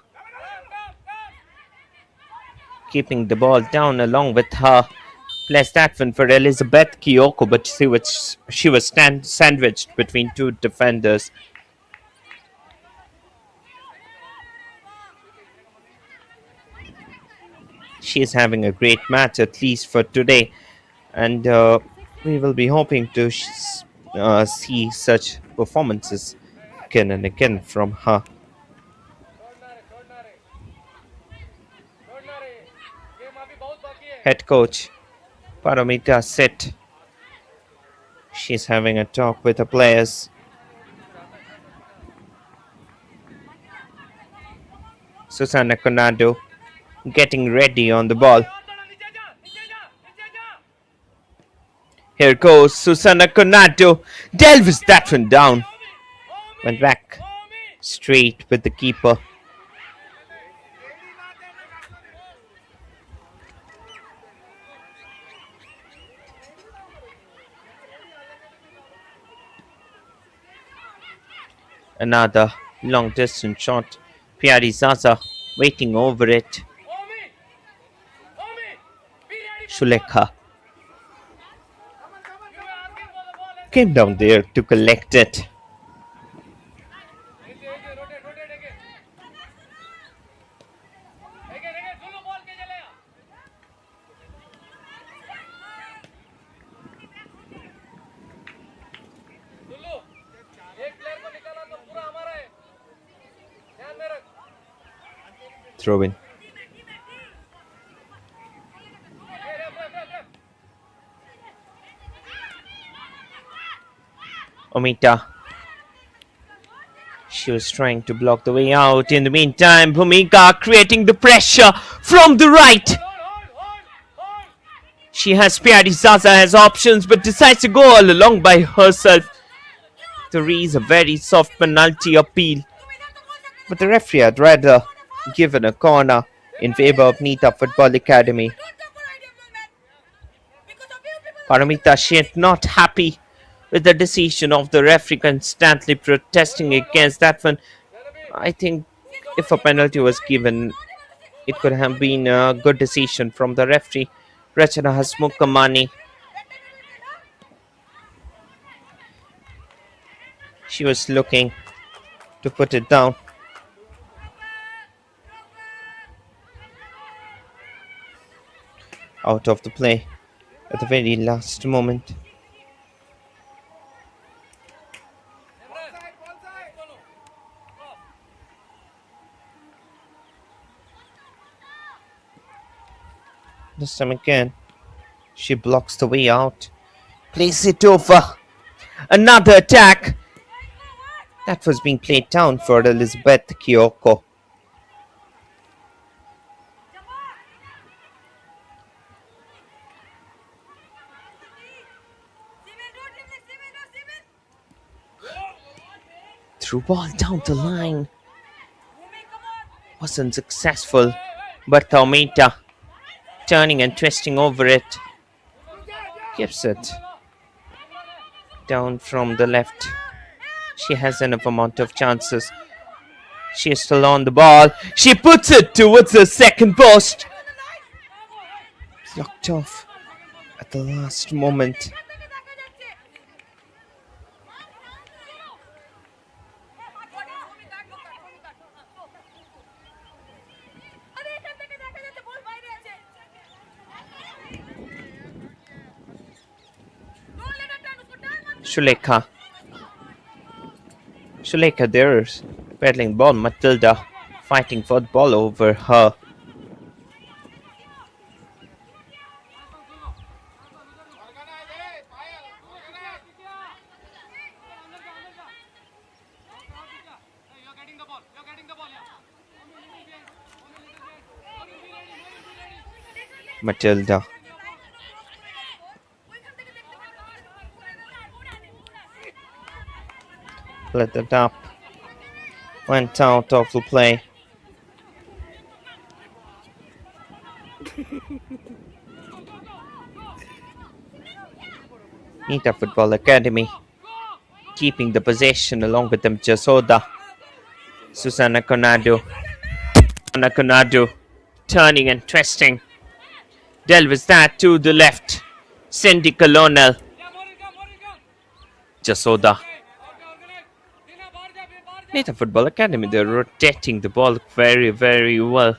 keeping the ball down along with her. Placed that one for Elizabeth Kyoko, but she was sandwiched between two defenders. She's having a great match, at least for today, and we will be hoping to see such performances again and again from her. Head coach Paramita Set. She's having a talk with the players. Susana Conado getting ready on the ball. Here goes Susana Conado. Delves that one down. Went back straight with the keeper. Another long distance shot. Pyari Zaza waiting over it. Shulekha came down there to collect it. Throw in. Omita. She was trying to block the way out. In the meantime, Bhumika creating the pressure from the right. She has Pyari Zaza as options but decides to go all along by herself. There is a very soft penalty appeal, but the referee had rather given a corner in favor of Nita Football Academy. Paramita Sheth not happy with the decision of the referee, constantly protesting against that one. I think if a penalty was given, it could have been a good decision from the referee. Rachana Hasmukhamani. She was looking to put it down. Out of the play at the very last moment. This time again, she blocks the way out. Plays it over. Another attack. That was being played down for Elizabeth Kyoko. Threw ball down the line. Wasn't successful, but Taumita turning and twisting over it. Keeps it down from the left. She has enough amount of chances. She is still on the ball. She puts it towards the second post. Blocked off at the last moment. Shulekha. Shulekha there's battling ball. Matilda fighting for the ball over her. Matilda. Let it up. Went out of the play. Nita Football Academy keeping the possession along with them. Jasoda. Susanna Conado. Anna Conado turning and twisting. Delves that to the left. Cindy Colonel. Jasoda. Nita Football Academy, they're rotating the ball very, very well.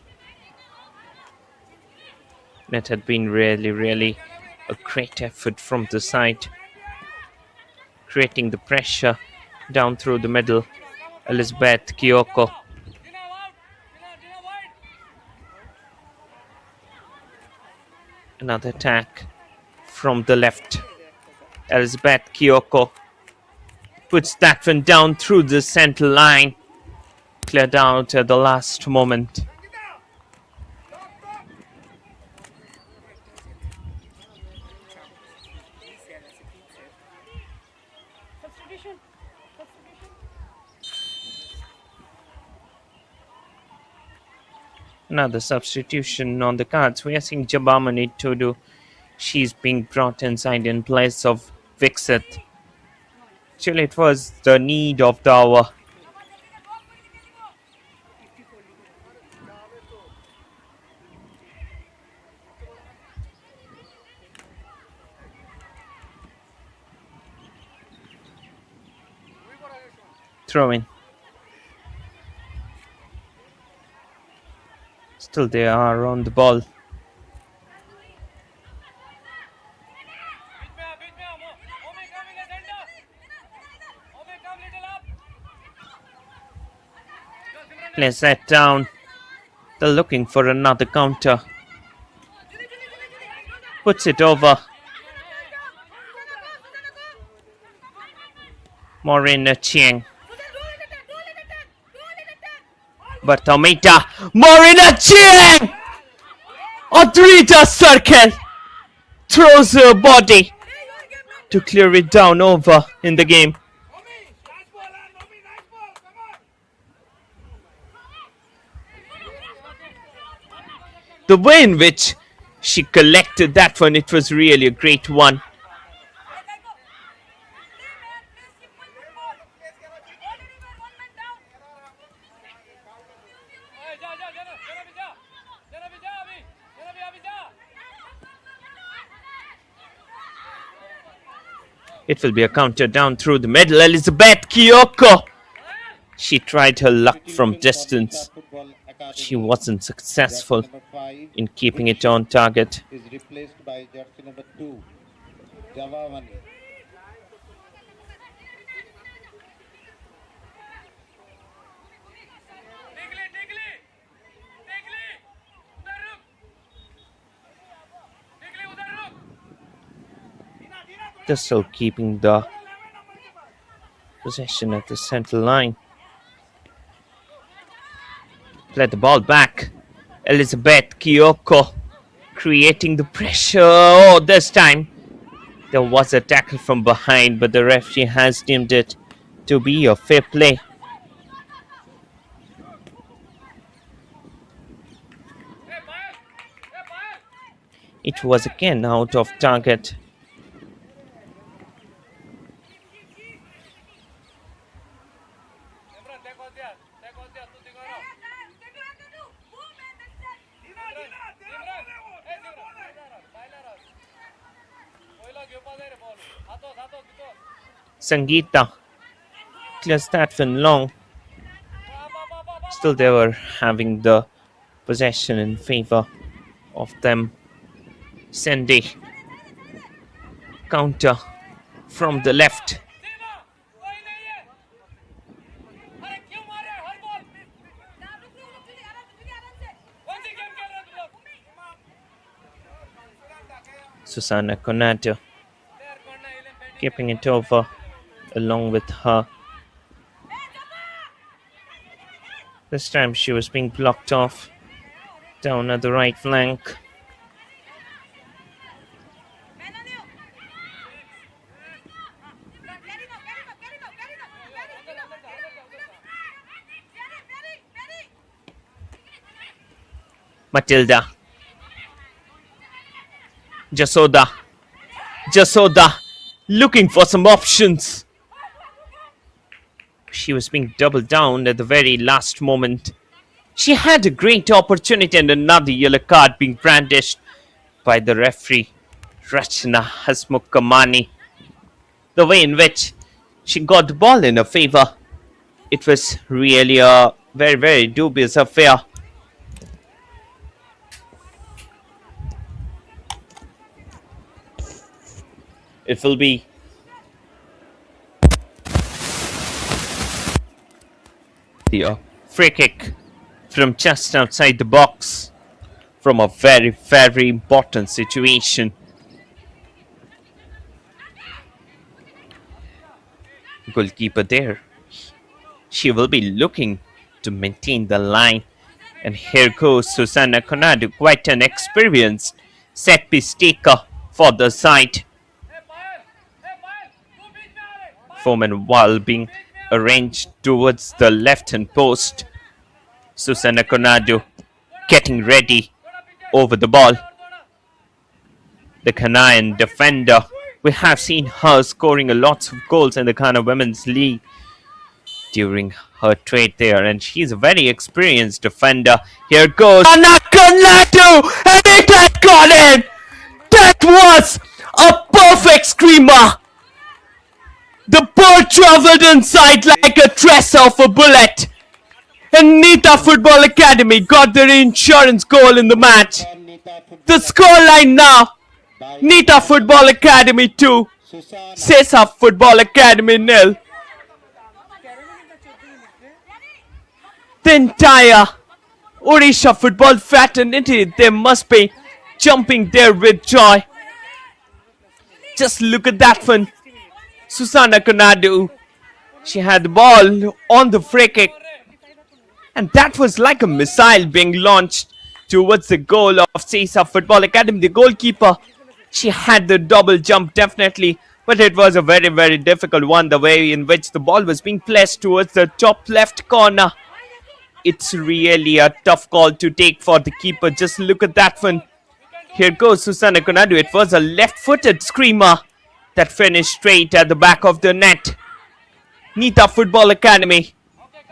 That had been really a great effort from the side. Creating the pressure down through the middle. Elizabeth Kyoko. Another attack from the left. Elizabeth Kyoko puts that one down through the center line. Cleared out at the last moment. Another substitution on the cards. We are seeing Jabamani Tudu. She's being brought inside in place of Vixit. Actually, it was the need of the hour. throw in. Still they are on the ball. Plays that down. They're looking for another counter. Puts it over. Morena Chiang. But Tomita. Morena Chiang! Adrita Circle throws her body to clear it down over in the game. The way in which she collected that one, it was really a great one. It will be a counter down through the middle. Elizabeth Kiyoko. She tried her luck from distance. She wasn't successful in keeping it on target. Is replaced by jersey number 2, Javavani. They're still keeping the possession at the central line. Play the ball back. Elizabeth Kiyoko creating the pressure. Oh, this time there was a tackle from behind, but the referee has deemed it to be a fair play. It was again out of target. Sangeeta clears that one long. Still they were having the possession in favor of them. Sandy counter from the left. Susanna Konato keeping it over along with her. This time she was being blocked off down at the right flank. Matilda. Jasoda looking for some options. She was being doubled down at the very last moment. She had a great opportunity and another yellow card being brandished by the referee, Rachna Hasmukhamani. The way in which she got the ball in her favor, it was really a very, very dubious affair. It will be the free kick from just outside the box from a very, very important situation. Goalkeeper there. She will be looking to maintain the line. And here goes Susanna Konadu, quite an experienced set piece taker for the side. Foreman while being arranged towards the left-hand post. Susanna Konadu getting ready over the ball. The Ghanaian defender. We have seen her scoring a lot of goals in the Ghana Women's League during her trade there, and she's a very experienced defender. Here goes Susanna Konadu, and it had gone in. That was a perfect screamer. The ball traveled inside like a tracer of a bullet. And Nita Football Academy got their insurance goal in the match. for Nita The Football scoreline now, by Nita Football Academy 2, Susana. Sesa Football Academy 0. The entire Odisha football fraternity, they must be jumping there with joy. Just look at that one. Susana Konadu, she had the ball on the free kick, and that was like a missile being launched towards the goal of Sesa Football Academy. The goalkeeper, she had the double jump definitely, but it was a very, very difficult one, the way in which the ball was being placed towards the top left corner. It's really a tough call to take for the keeper. Just look at that one. Here goes Susana Konadu. It was a left-footed screamer that finished straight at the back of the net. Nita Football Academy,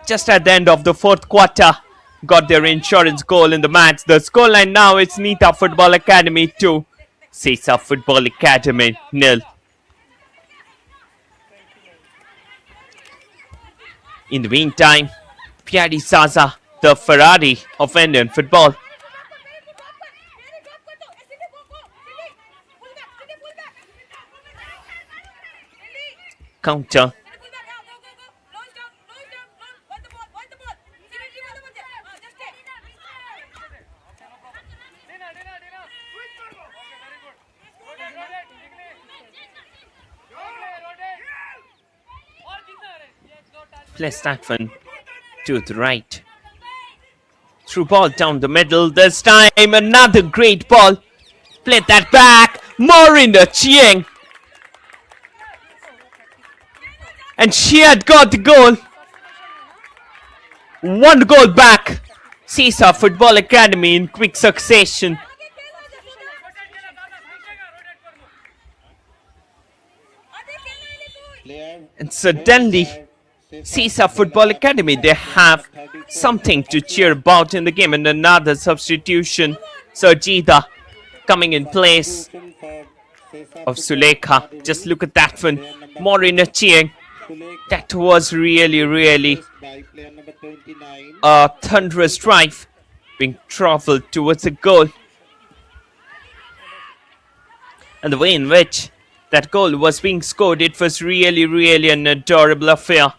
just at the end of the fourth quarter, got their insurance goal in the match. The scoreline now is Nita Football Academy 2, Sesa Football Academy 0. In the meantime, Pyari Saza, the Ferrari of Indian football. Counter. Place that one to the right. Through ball down the middle. This time another great ball. Play that back. Marina Chiang. And she had got the goal. One goal back. Sesa Football Academy in quick succession. Player And suddenly, Sesa Football Academy, they have something to cheer about in the game. And another substitution. Sajida coming in place for Sesa of Sulekha. Just look at that one. Marina Chiang. Sulek That was really by player number 29. a thunderous drive being traveled towards the goal. And the way in which that goal was being scored, it was really an adorable affair.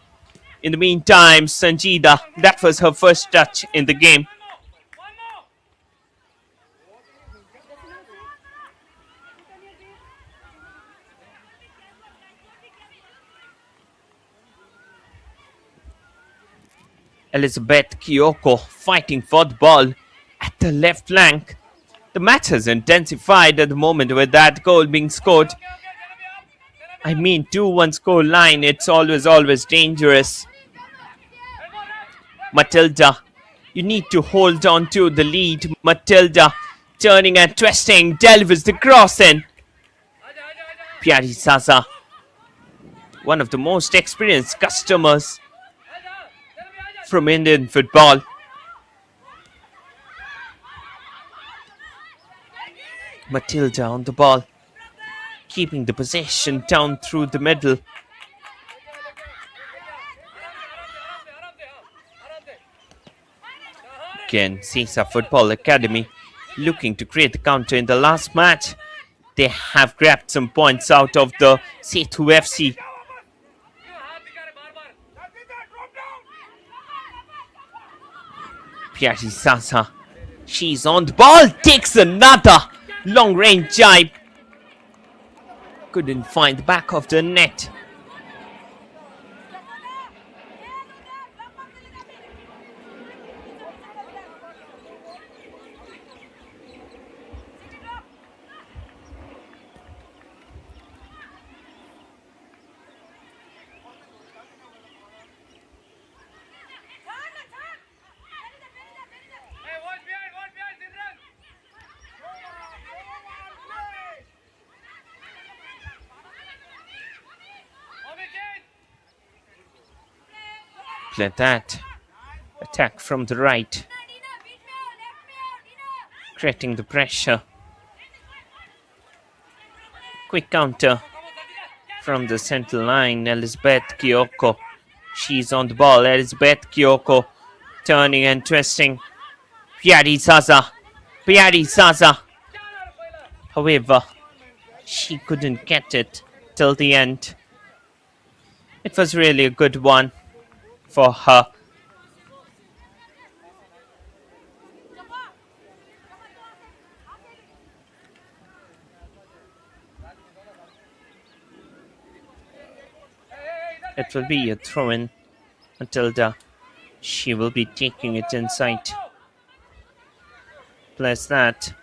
In the meantime, Sanjida, that was her first touch in the game. Elizabeth Kyoko fighting for the ball at the left flank. The match has intensified at the moment with that goal being scored. I mean, 2-1 score line, it's always dangerous. Matilda, you need to hold on to the lead. Matilda turning and twisting, delivers the cross in. Pyari Saza, one of the most experienced customers from Indian football. Matilda on the ball, keeping the possession down through the middle. Again, Sesa Football Academy looking to create the counter in the last match. They have grabbed some points out of the Setu FC. Pyari Sasa, she's on the ball, takes another long range jibe. Couldn't find the back of the net. Play that. Attack from the right. Creating the pressure. Quick counter. from the central line. Elizabeth Kiyoko. She's on the ball. Elizabeth Kiyoko turning and twisting. Piari Zaza. Piari Zaza. However, she couldn't get it till the end. It was really a good one for her. It will be a throw in. Matilda. She will be taking it inside. Place that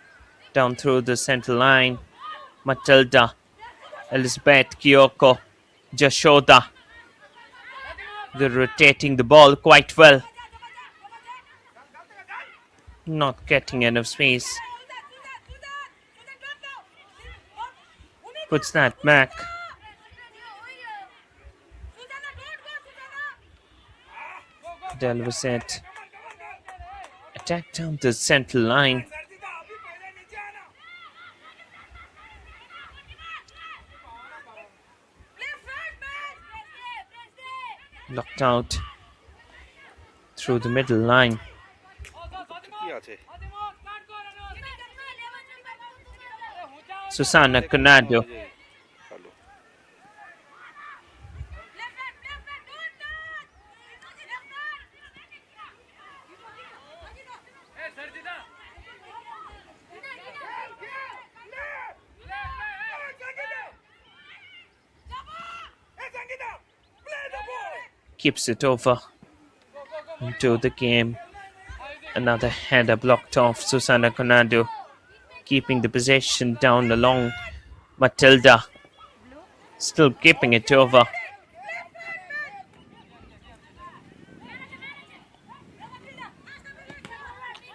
down through the central line. Matilda. Elizabeth Kiyoko. Jashoda. They're rotating the ball quite well. Not getting enough space. Puts that back. Delivers it. Attack down the central line. Knocked out through the middle line. কি আছে Susanna Conado. ভালো Keeps it over into the game. Another header blocked off. Susanna Conado keeping the possession down along Matilda. Still keeping it over.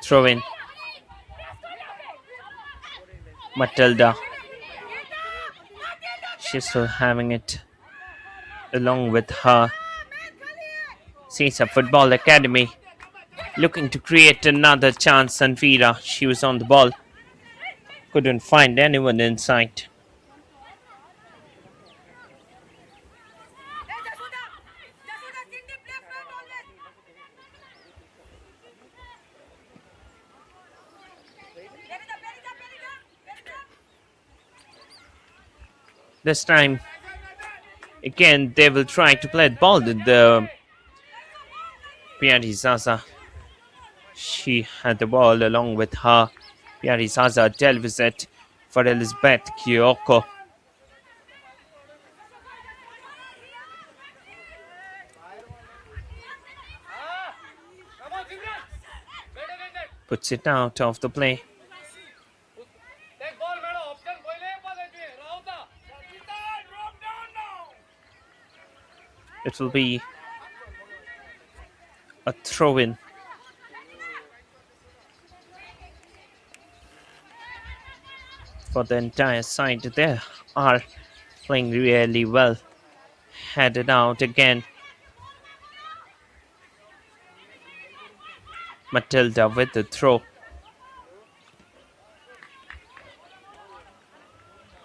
Throw in. Matilda. She's still having it along with her. Sesa Football Academy looking to create another chance. Sanvira, she was on the ball. Couldn't find anyone in sight. This time, again, they will try to play the ball with the Piari Zaza. She had the ball along with her. Piari Zaza delivers it for Elizabeth Kiyoko. Puts it out of the play. It will be a throw-in. For the entire side, they are playing really well. Headed out again. Matilda with the throw.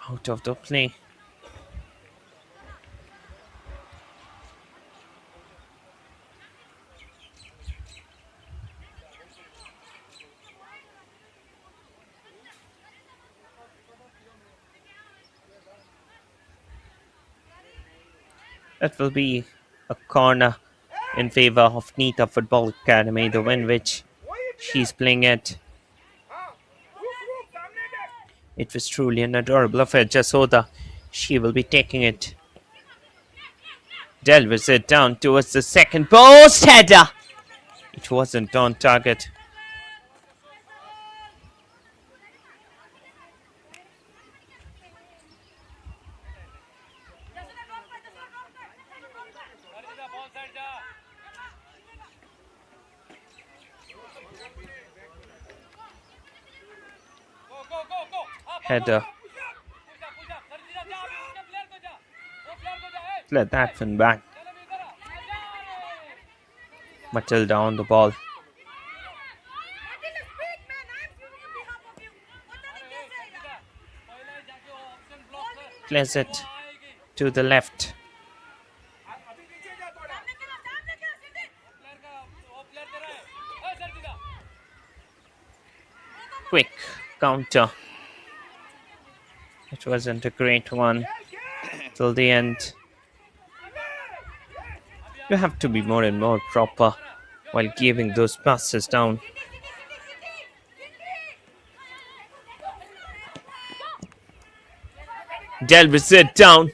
Out of the play. That will be a corner in favor of Nita Football Academy, the win which she's playing at. It was truly an adorable affair. Jasoda, she will be taking it. Delivers it down towards the second post. Header! It wasn't on target. Header. Let that one back. Matilda on the ball. Plays it to the left. Quick counter. It wasn't a great one till the end. You have to be more and more proper while giving those passes down. Delves it down.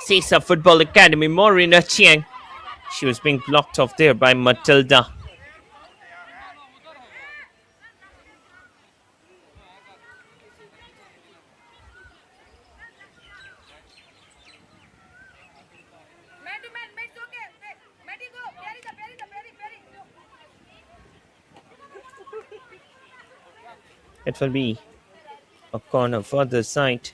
Sesa Football Academy, Morina Chiang. She was being blocked off there by Matilda. It will be a corner further side.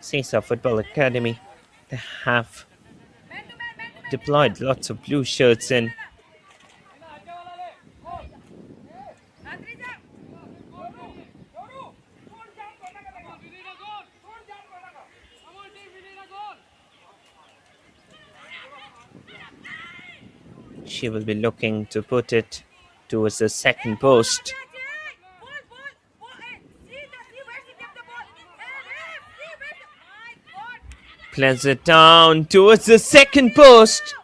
Sesa Football Academy, they have deployed lots of blue shirts in. She will be looking to put it towards the second post. Plays it down towards the second post.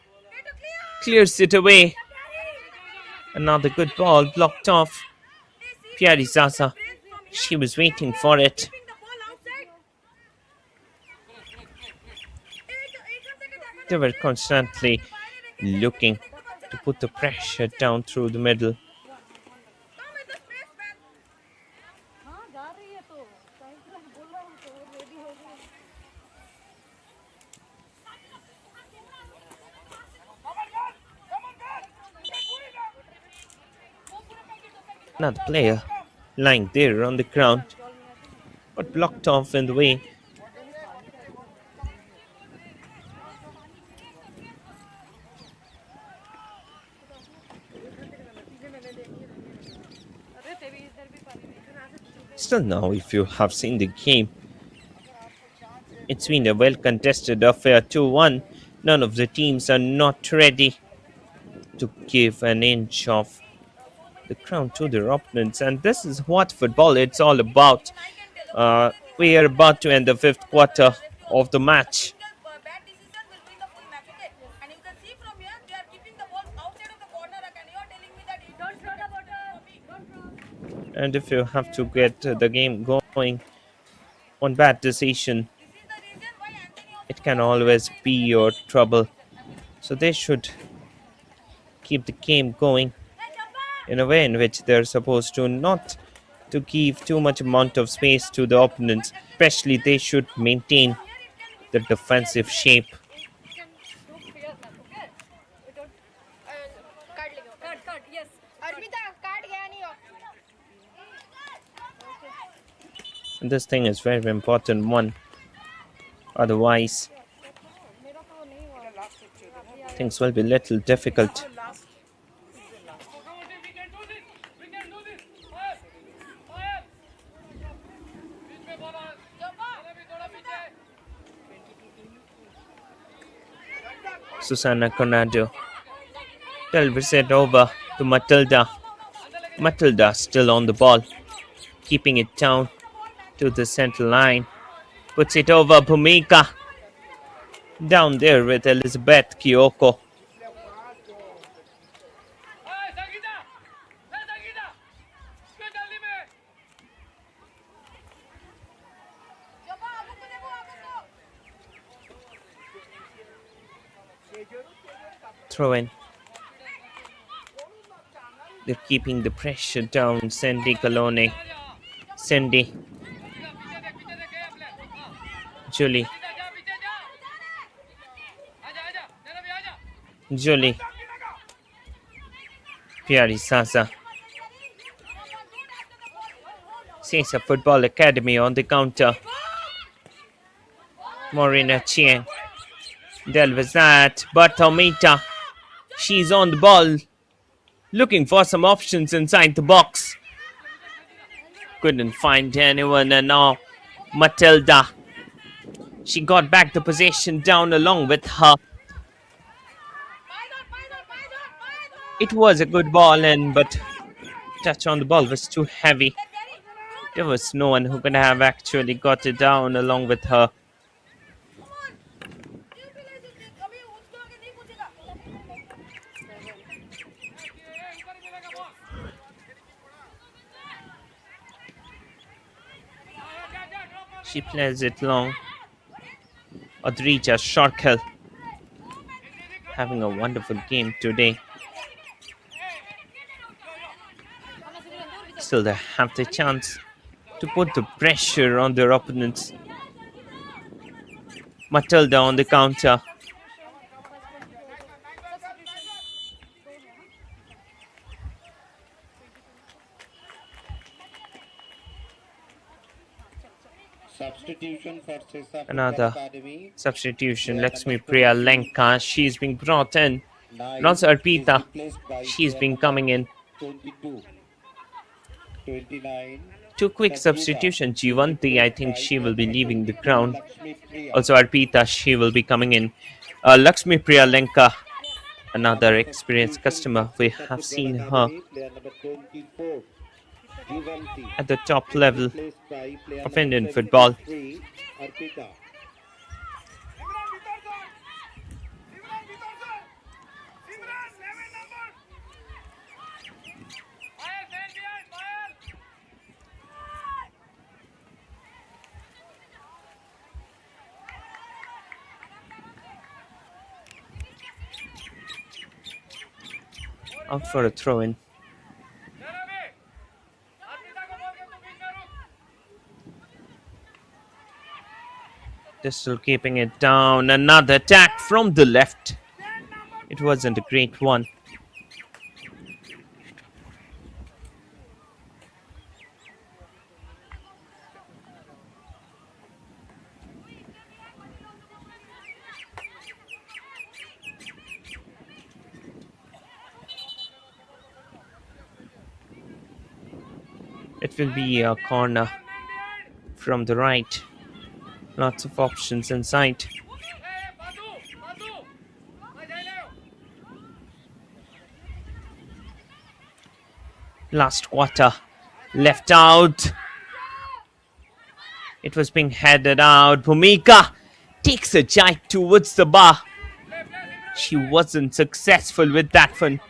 Clears it away. Another good ball blocked off. Piari Zaza. She was waiting for it. They were constantly looking to put the pressure down through the middle. Another player lying there on the ground, but blocked off in the way. Still now, if you have seen the game, it's been a well-contested affair, 2-1. None of the teams are not ready to give an inch of the crown to their opponents, and this is what football it's all about. We are about to end the fifth quarter of the match. And if you have to get the game going on bad decision, it can always be your trouble. So they should keep the game going in a way in which they're supposed to, not to give too much amount of space to the opponents. Especially they should maintain the defensive shape. And this thing is very important one. Otherwise, things will be a little difficult. Susana Conado delivers it over to Matilda. Matilda still on the ball, keeping it down to the center line. Puts it over Bhumika. Down there with Elizabeth Kyoko. Throw in. They're keeping the pressure down. Sandy Colone. Sandy. Julie. Julie. Piari Sasa. Sesa Football Academy on the counter. Morina Chiang. Delves that, but Tomita. She's on the ball, looking for some options inside the box. Couldn't find anyone, and now Matilda. She got back the possession down along with her. It was a good ball in, but touch on the ball was too heavy. There was no one who could have actually got it down along with her. She plays it long. Adrija Sharkel having a wonderful game today. Still, they have the chance to put the pressure on their opponents. Matilda on the counter. Substitution for Sesa Another Academy. substitution. Lakshmi Priya Lenka. She's being brought in. And 9 also is Arpita. replaced by She's player been number coming in. 22. 29. Two quick Sangeeta substitutions. Jivanti, I think she will be leaving the ground. Lakshmi Priya. Also Arpita, she will be coming in. Lakshmi Priya Lenka, another experienced customer. We have seen her Player number 24. Jivanti. at the top level Replaced by player of number Indian football. 73, Arpita. Out for a throw in. They're still keeping it down. Another attack from the left. It wasn't a great one. It will be a corner from the right. Lots of options inside. Last quarter. Left out. It was being headed out. Bhumika takes a jump towards the bar. She wasn't successful with that one.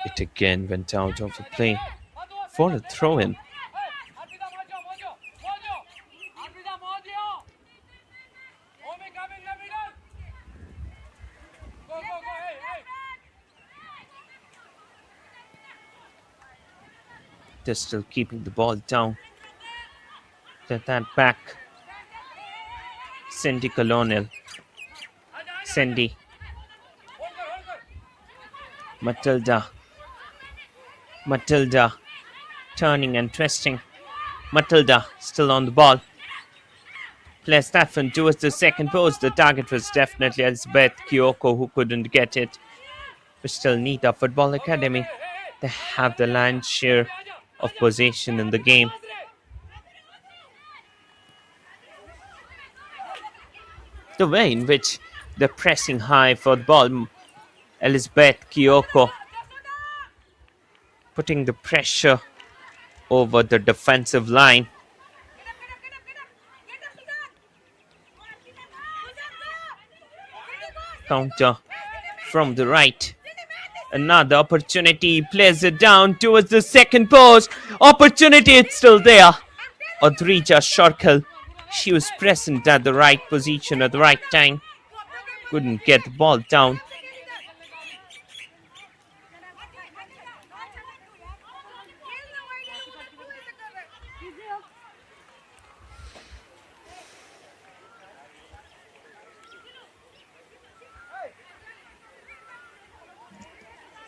It again went out of the play for a throw-in. They're still keeping the ball down. Get that back. Cindy Colonel. Cindy. Matilda. Matilda. Turning and twisting. Matilda still on the ball. Plays that one towards the second post. The target was definitely Elizabeth Kyoko, who couldn't get it. But still, Nita Football Academy. They have the lion's share of possession in the game. The way in which they're pressing high for the ball. Elizabeth Kyoko putting the pressure over the defensive line. Counter from the right. Another opportunity. Plays it down towards the second post. Opportunity, it's still there. Adrija Sharkel. She was present at the right position at the right time. Couldn't get the ball down.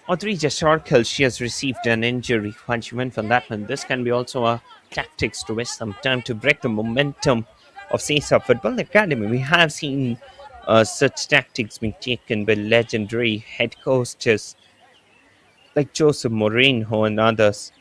Adrija Sharkel, she has received an injury when she went from that one. This can be also a tactics to waste some time to break the momentum of Sesa Football Academy, we have seen such tactics being taken by legendary head coaches like Joseph Mourinho and others.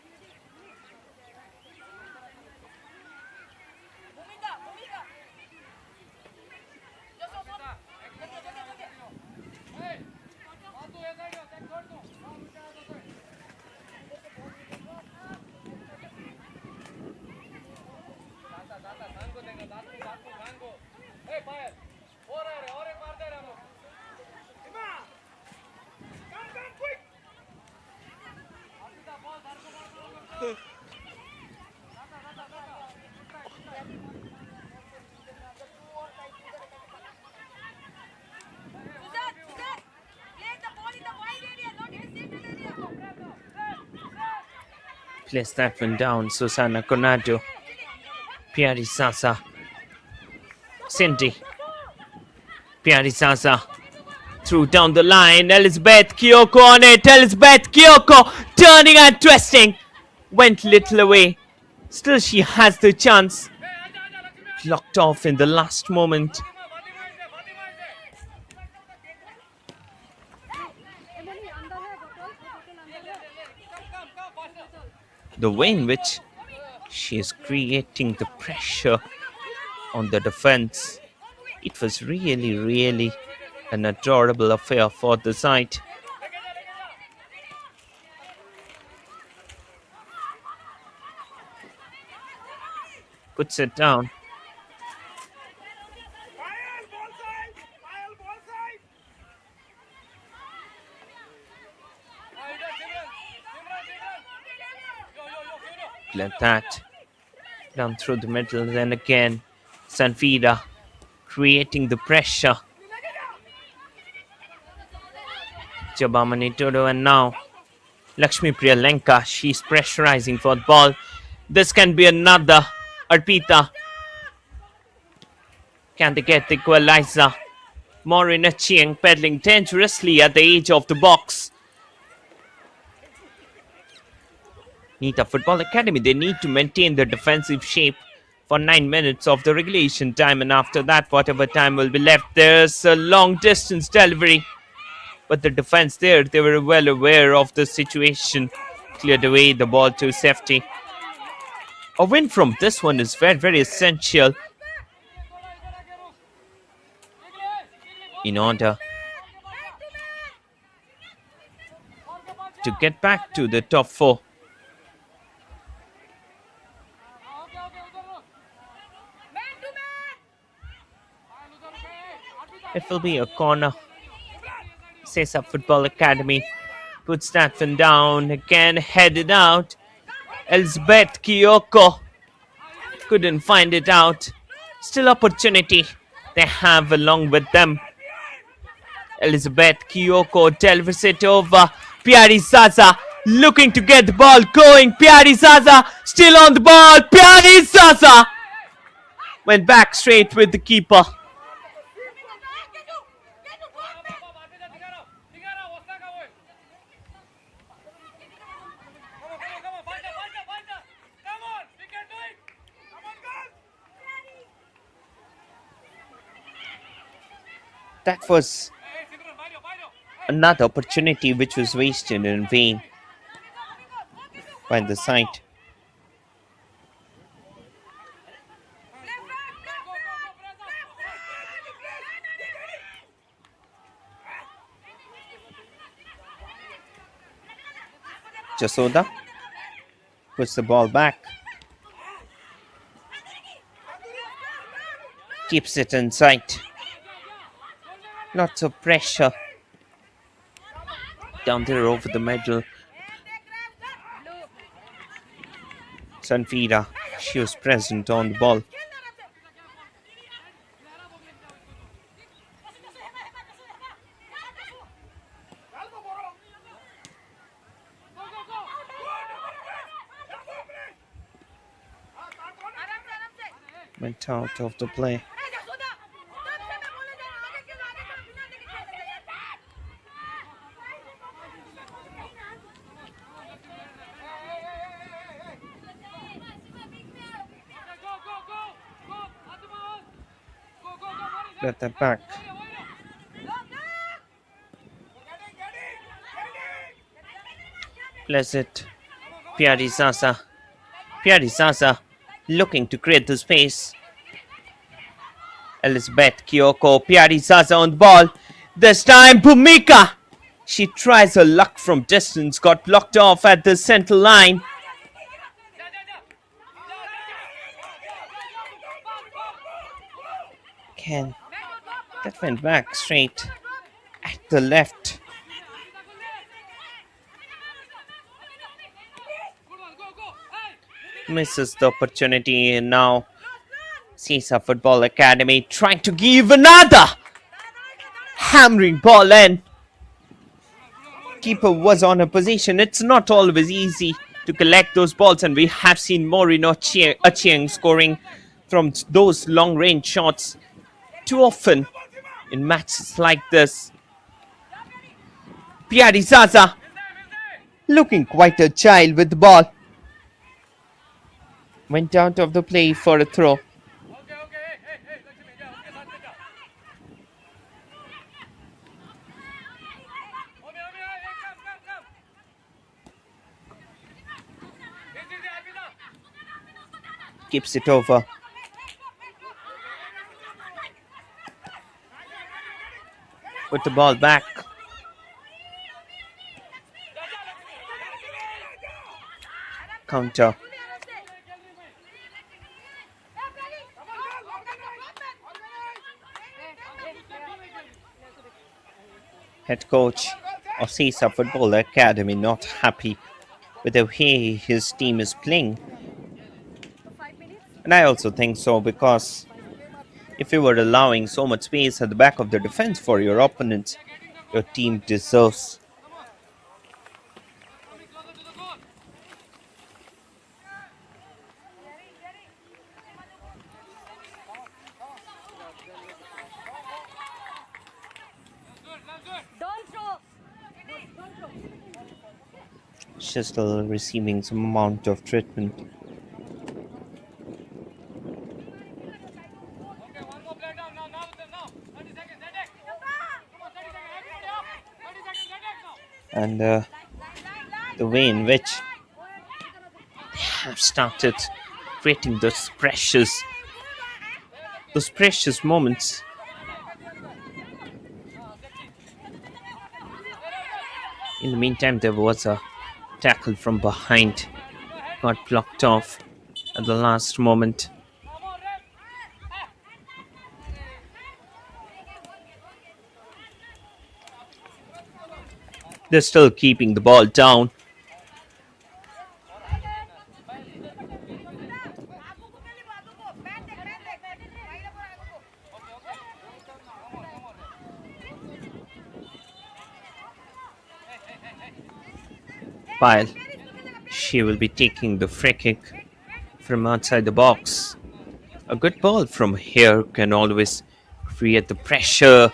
Place that one down. Susana Conado. Piari Sasa. Cindy. Piari Sasa. Through down the line. Elizabeth Kiyoko on it. Elizabeth Kiyoko turning and twisting. Went little away. Still, she has the chance. Blocked off in the last moment. The way in which she is creating the pressure on the defense, it was really an adorable affair for the side. Puts it down. Let that down through the middle, then again Sanfida creating the pressure. Jabamani Todo, and now Lakshmi Priyalenka, she's pressurizing for the ball. This can be another. Arpita, can they get the equalizer? Morina Chiang pedaling dangerously at the edge of the box. Nita Football Academy, they need to maintain their defensive shape for 9 minutes of the regulation time, and after that, whatever time will be left, there's a long distance delivery. But the defense there, they were well aware of the situation, cleared away the ball to safety. A win from this one is very essential in order to get back to the top 4. It will be a corner. Sesa Football Academy puts that one down. Again, headed out. Elizabeth Kiyoko couldn't find it out. Still opportunity they have along with them. Elizabeth Kiyoko delivers it over. Piari Zaza looking to get the ball going. Piari Zaza still on the ball. Piari Zaza went back straight with the keeper. That was another opportunity which was wasted in vain by the side. Jasoda puts the ball back. Keeps it inside. Lots of pressure down there over the middle. Sanfida, she was present on the ball. Went out of the play. Get that back. Plays it. Piari Sasa. Piari Sasa looking to create the space. Elizabeth Kyoko. Piari Sasa on the ball. This time Bhumika. She tries her luck from distance. Got blocked off at the center line. Ken. That went back straight at the left. Misses the opportunity, and now Sesa Football Academy trying to give another hammering ball in. Keeper was on a position. It's not always easy to collect those balls, and we have seen Morino Achieng scoring from those long range shots too often in matches like this. Piari Zaza looking quite agile with the ball. Went out of the play for a throw. Keeps it over. Put the ball back. Counter. Head coach of Sesa Football Academy not happy with the way his team is playing. And I also think so, because if you were allowing so much space at the back of the defense for your opponents, your team deserves. She's still receiving some amount of treatment. And the way in which they have started creating those precious moments. In the meantime, there was a tackle from behind, got blocked off at the last moment. They're still keeping the ball down. While she will be taking the free kick from outside the box. A good ball from here can always create the pressure.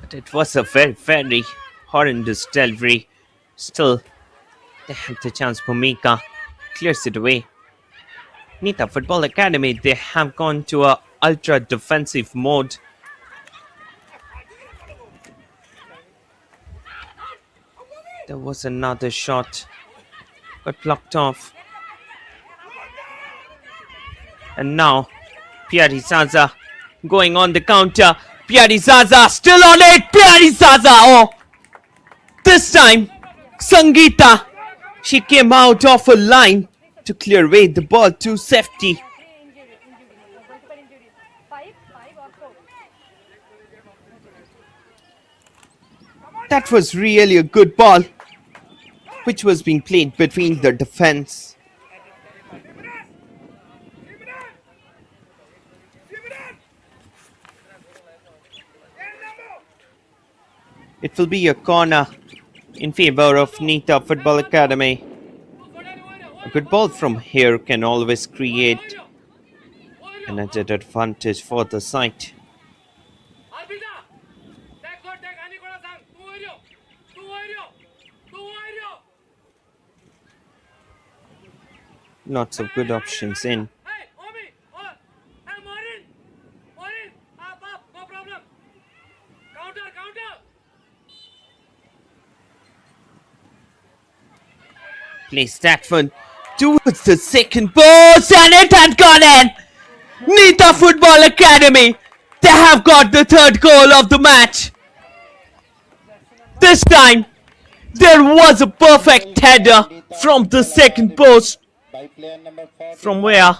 But it was a very, very horrendous delivery. Still, they have the chance. Bhumika clears it away. Nita Football Academy, they have gone to a ultra defensive mode. There was another shot, but blocked off. And now, Piari Zaza going on the counter. Piari Zaza still on it. Piari Zaza. Oh, this time, Sangeeta. She came out of her line to clear away the ball to safety. That was really a good ball, which was being played between the defense. It will be a corner in favor of Nita Football Academy. A good ball from here can always create an added advantage for the side. Lots of good options in. Place that one towards the second post, and it had gone in. Nita Football Academy, they have got the third goal of the match. This time, there was a perfect Replaced by header Nita from the Football second Academy post, by player number from 41, where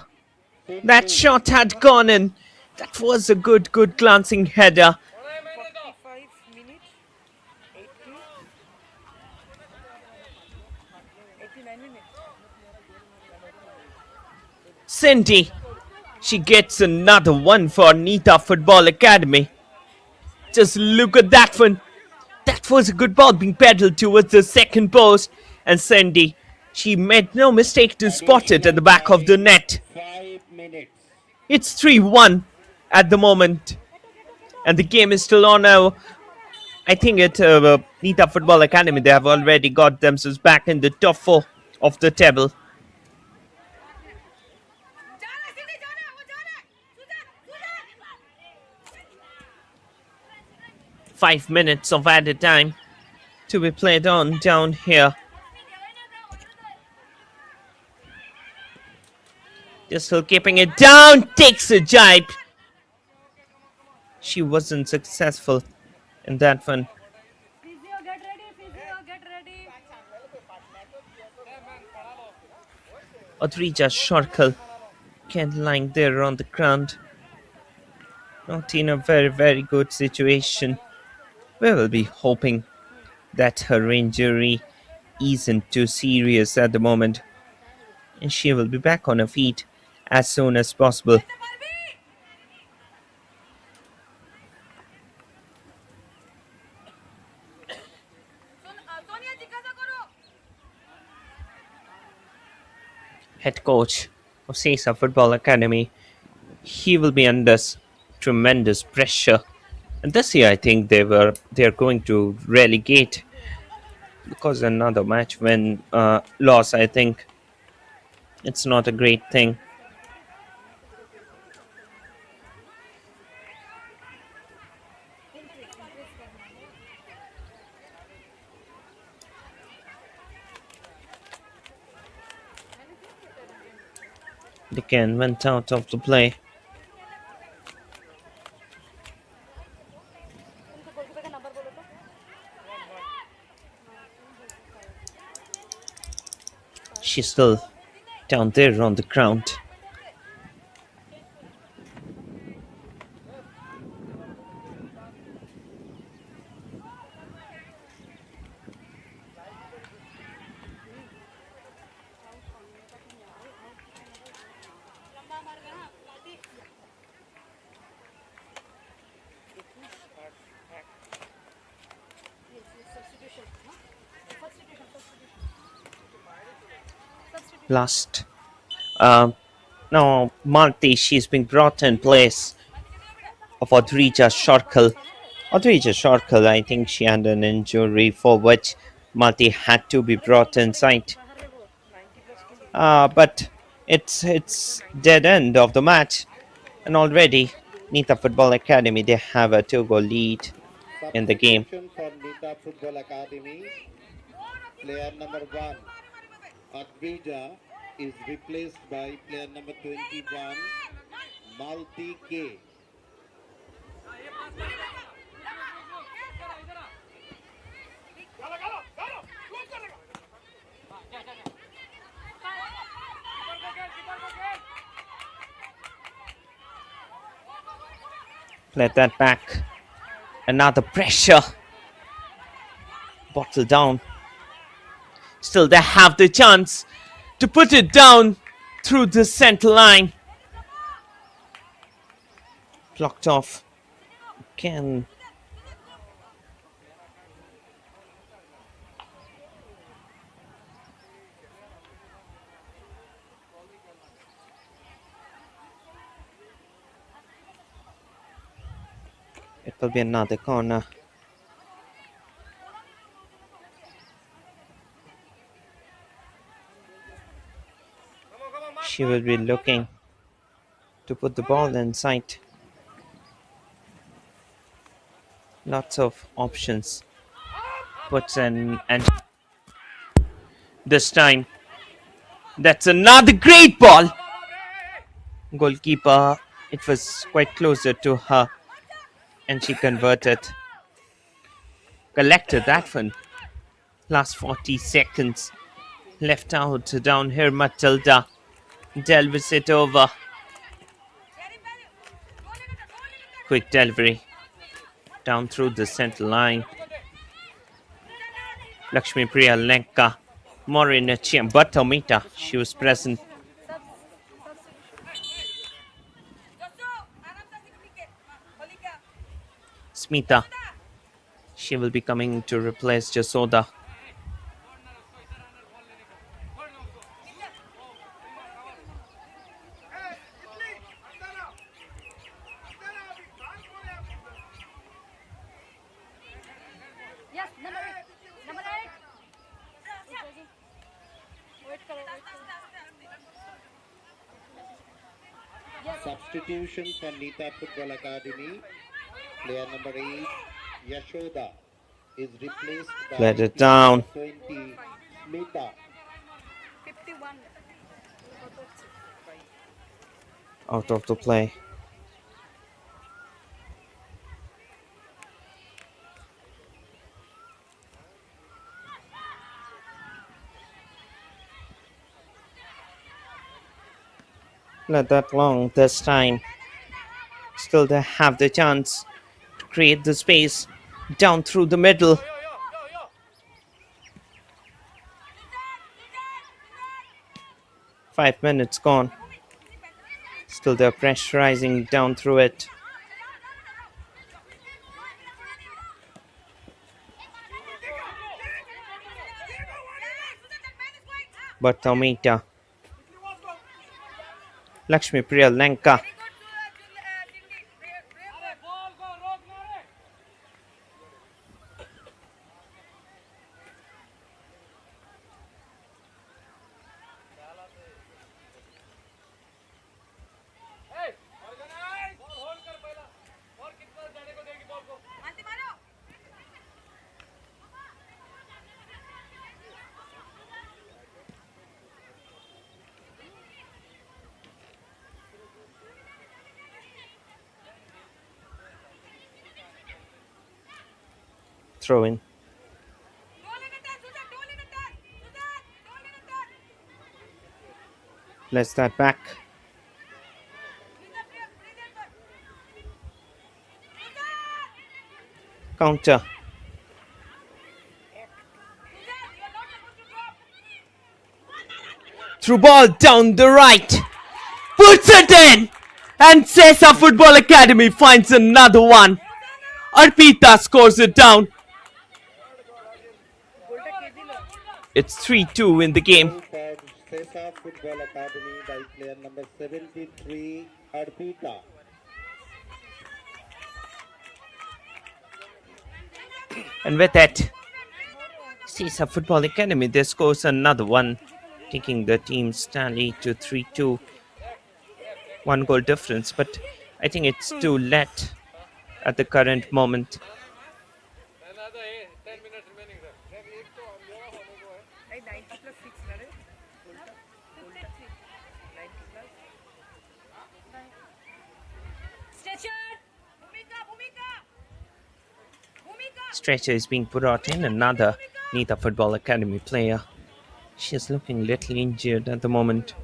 that Cindy. shot had gone in. That was a good glancing header. 45 minutes, 80, 89 minutes. Cindy, she gets another one for Nita Football Academy. Just look at that one. That was a good ball being pedaled towards the second post. And Cindy, she made no mistake to spot it at the Additional back of the time, net. 5 minutes. It's 3-1 at the moment. And the game is still on now. I think at Nita Football Academy, they have already got themselves back in the top four of the table. 5 minutes of added time to be played on down here. They're still keeping it down. Takes a jibe. She wasn't successful in that one. Physio, get ready, physio, get ready. Odrija Shorkal can lying there on the ground. Not in a very good situation. We will be hoping that her injury isn't too serious at the moment, and she will be back on her feet as soon as possible. Head coach of Sesa Football Academy, he will be under tremendous pressure. And this year, I think they're going to relegate because another match when loss. I think it's not a great thing. The can went out of the play. She's still down there on the ground. Last. Now Malti, she's been brought in place of Odrija Shorkal. Odrija Shorkal, I think she had an injury for which Malti had to be brought inside. But it's dead end of the match, and already Nita Football Academy, they have a 2-goal lead in the game. Substitution for Nita Football Academy. Player number 1, Advija, is replaced by player number 21, Malti K. Play that back. Another pressure. Bottle down. Still, they have the chance to put it down through the center line. Blocked off. Again. It will be another corner. She will be looking to put the ball inside. Lots of options. Puts in, and this time That's another great ball. Goalkeeper, it was quite closer to her and she converted. Collected that one. Last 40 seconds left out down here. Matilda delivers it over. Quick delivery down through the center line. Lakshmi Priya Lenka, Maureen Chiambatomita, she was present. Smita, she will be coming to replace Jasoda. Yes, number 8. Wait करो, wait करो. Substitution for Nita Football Academy. Player number 8, Yashoda, is replaced by Let it player down. number 20, Smita. 51. Out of the play. Not that long this time. Still they have the chance to create the space down through the middle. 5 minutes gone. Still they're pressurizing down through it. But Tomita. Lakshmi Priya Lanka. Throw in. Let's that back. Counter. Through ball down the right. Puts it in. And Sesa Football Academy finds another one. Arpita scores it down. It's 3-2 in the game. Goal for Sesa Football Academy by player number 73, Arpita. And with that, Sesa Football Academy, they scores another one, taking the team's tally to 3-2. 1 goal difference, but I think it's too late at the current moment. Right, 90 plus 6, right? 90 plus. Stretcher is being brought in, another Nita Football Academy player. She's looking little injured at the moment.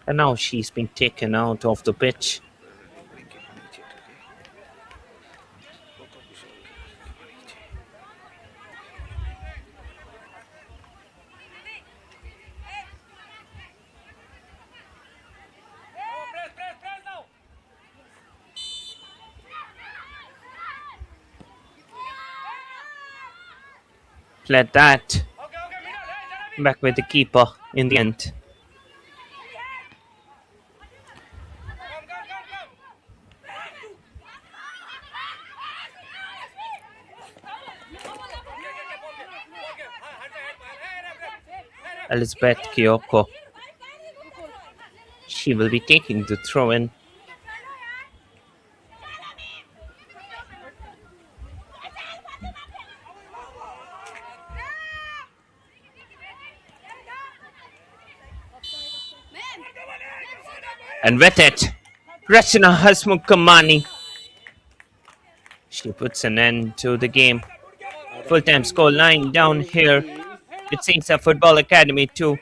And now she's been taken out of the pitch. Let that back with the keeper in the end. Elizabeth Kyoko. She will be taking the throw in. And with it, Rachana Hasmukhamani. She puts an end to the game. Full-time score line down here. It says a Football Academy 2,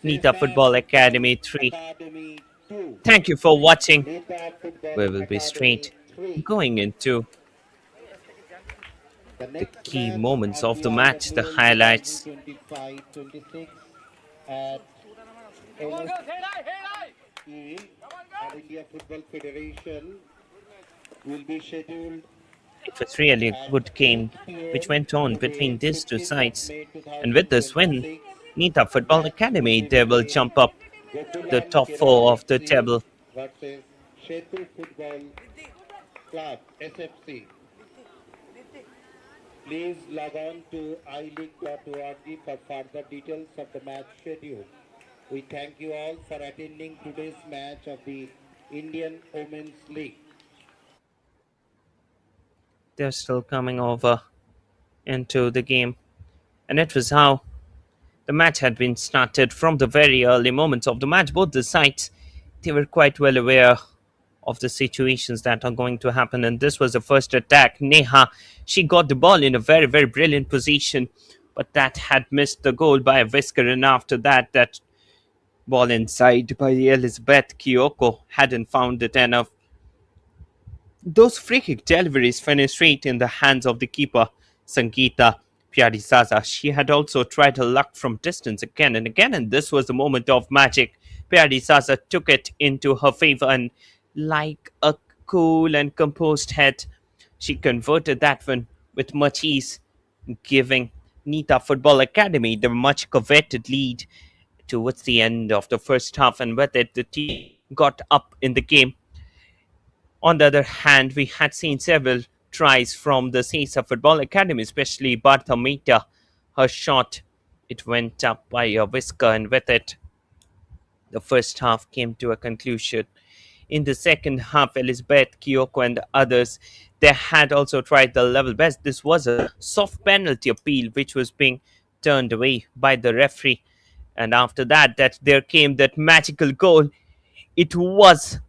Nita Football Academy 3. Academy 2. Thank you for watching. Nita Football We will be Academy straight 3. going into The the next key match moments on of the the match, the IWL highlights. 2025-26 at LSE at India Football Federation will be scheduled It was really a at good 8 game which p.m. went on today, between these two 15th of sides. May And with this win, 2026. Nita The Football match will Academy, be they will between jump up the Gokulam top Kerala four of the FC table. versus Setu Football Club SFC. Please log on to ileague.org for further details of the match schedule. We thank you all for attending today's match of the Indian Women's League. They're still coming over into the game. And it was how the match had been started from the very early moments of the match. Both the sides, they were quite well aware of the situations that are going to happen. And this was the first attack. Neha, she got the ball in a very, very brilliant position, but that had missed the goal by a whisker. And after that, that ball inside by Elizabeth Kyoko hadn't found it enough. Those free kick deliveries finished straight in the hands of the keeper, Sangeeta Pyarizaza. She had also tried her luck from distance again and again, and this was the moment of magic. Pyarizaza took it into her favor, and like a cool and composed head, she converted that one with much ease, giving Nita Football Academy the much coveted lead towards the end of the first half, and with it, the team got up in the game. On the other hand, we had seen several tries from the Sesa Football Academy, especially Barthamita. Her shot, it went up by a whisker, and with it, the first half came to a conclusion. In the second half, Elizabeth, Kyoko, and the others, they had also tried the level best. This was a soft penalty appeal, which was being turned away by the referee. And after that, there came that magical goal. It was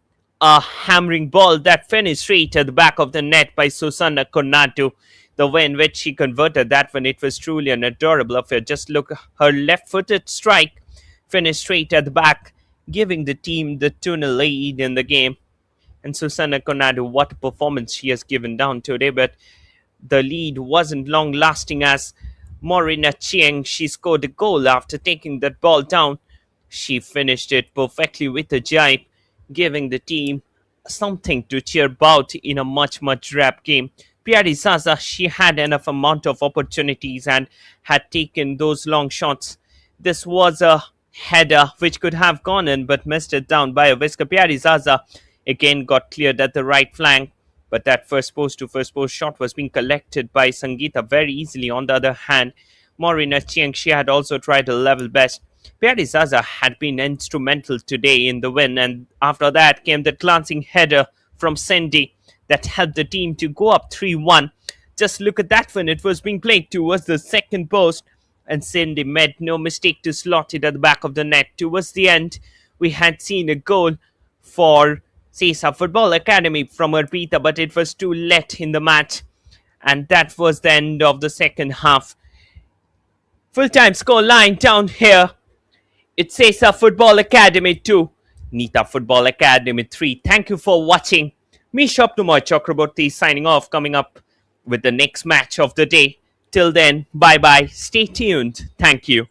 a hammering ball that finished straight at the back of the net by Susanna Cornado. The way in which she converted that one, it was truly an adorable affair. Just look, her left-footed strike finished straight at the back, giving the team the 2-0 lead in the game. And Susanna Cornado, what a performance she has given down today. But the lead wasn't long lasting as Morina Chiang, she scored a goal after taking that ball down. She finished it perfectly with a jibe, giving the team something to cheer about in a much, much wrapped game. Piari Zaza, she had enough amount of opportunities and had taken those long shots. This was a header which could have gone in but missed it down by a whisker. Piari Zaza again got cleared at the right flank, but that first post to first post shot was being collected by Sangeeta very easily. On the other hand, Morina Chiang, she had also tried her level best. Piari Zaza had been instrumental today in the win, and after that came the glancing header from Cindy that helped the team to go up 3-1. Just look at that one. It was being played towards the second post, and Cindy made no mistake to slot it at the back of the net. Towards the end, we had seen a goal for Sesa Football Academy from Arpita, but it was too late in the match, and that was the end of the second half. Full-time score line down here. It says a Football Academy 2, Nita Football Academy 3. Thank you for watching. Me Shopnumoy Chakraborty signing off, coming up with the next match of the day. Till then, bye-bye. Stay tuned. Thank you.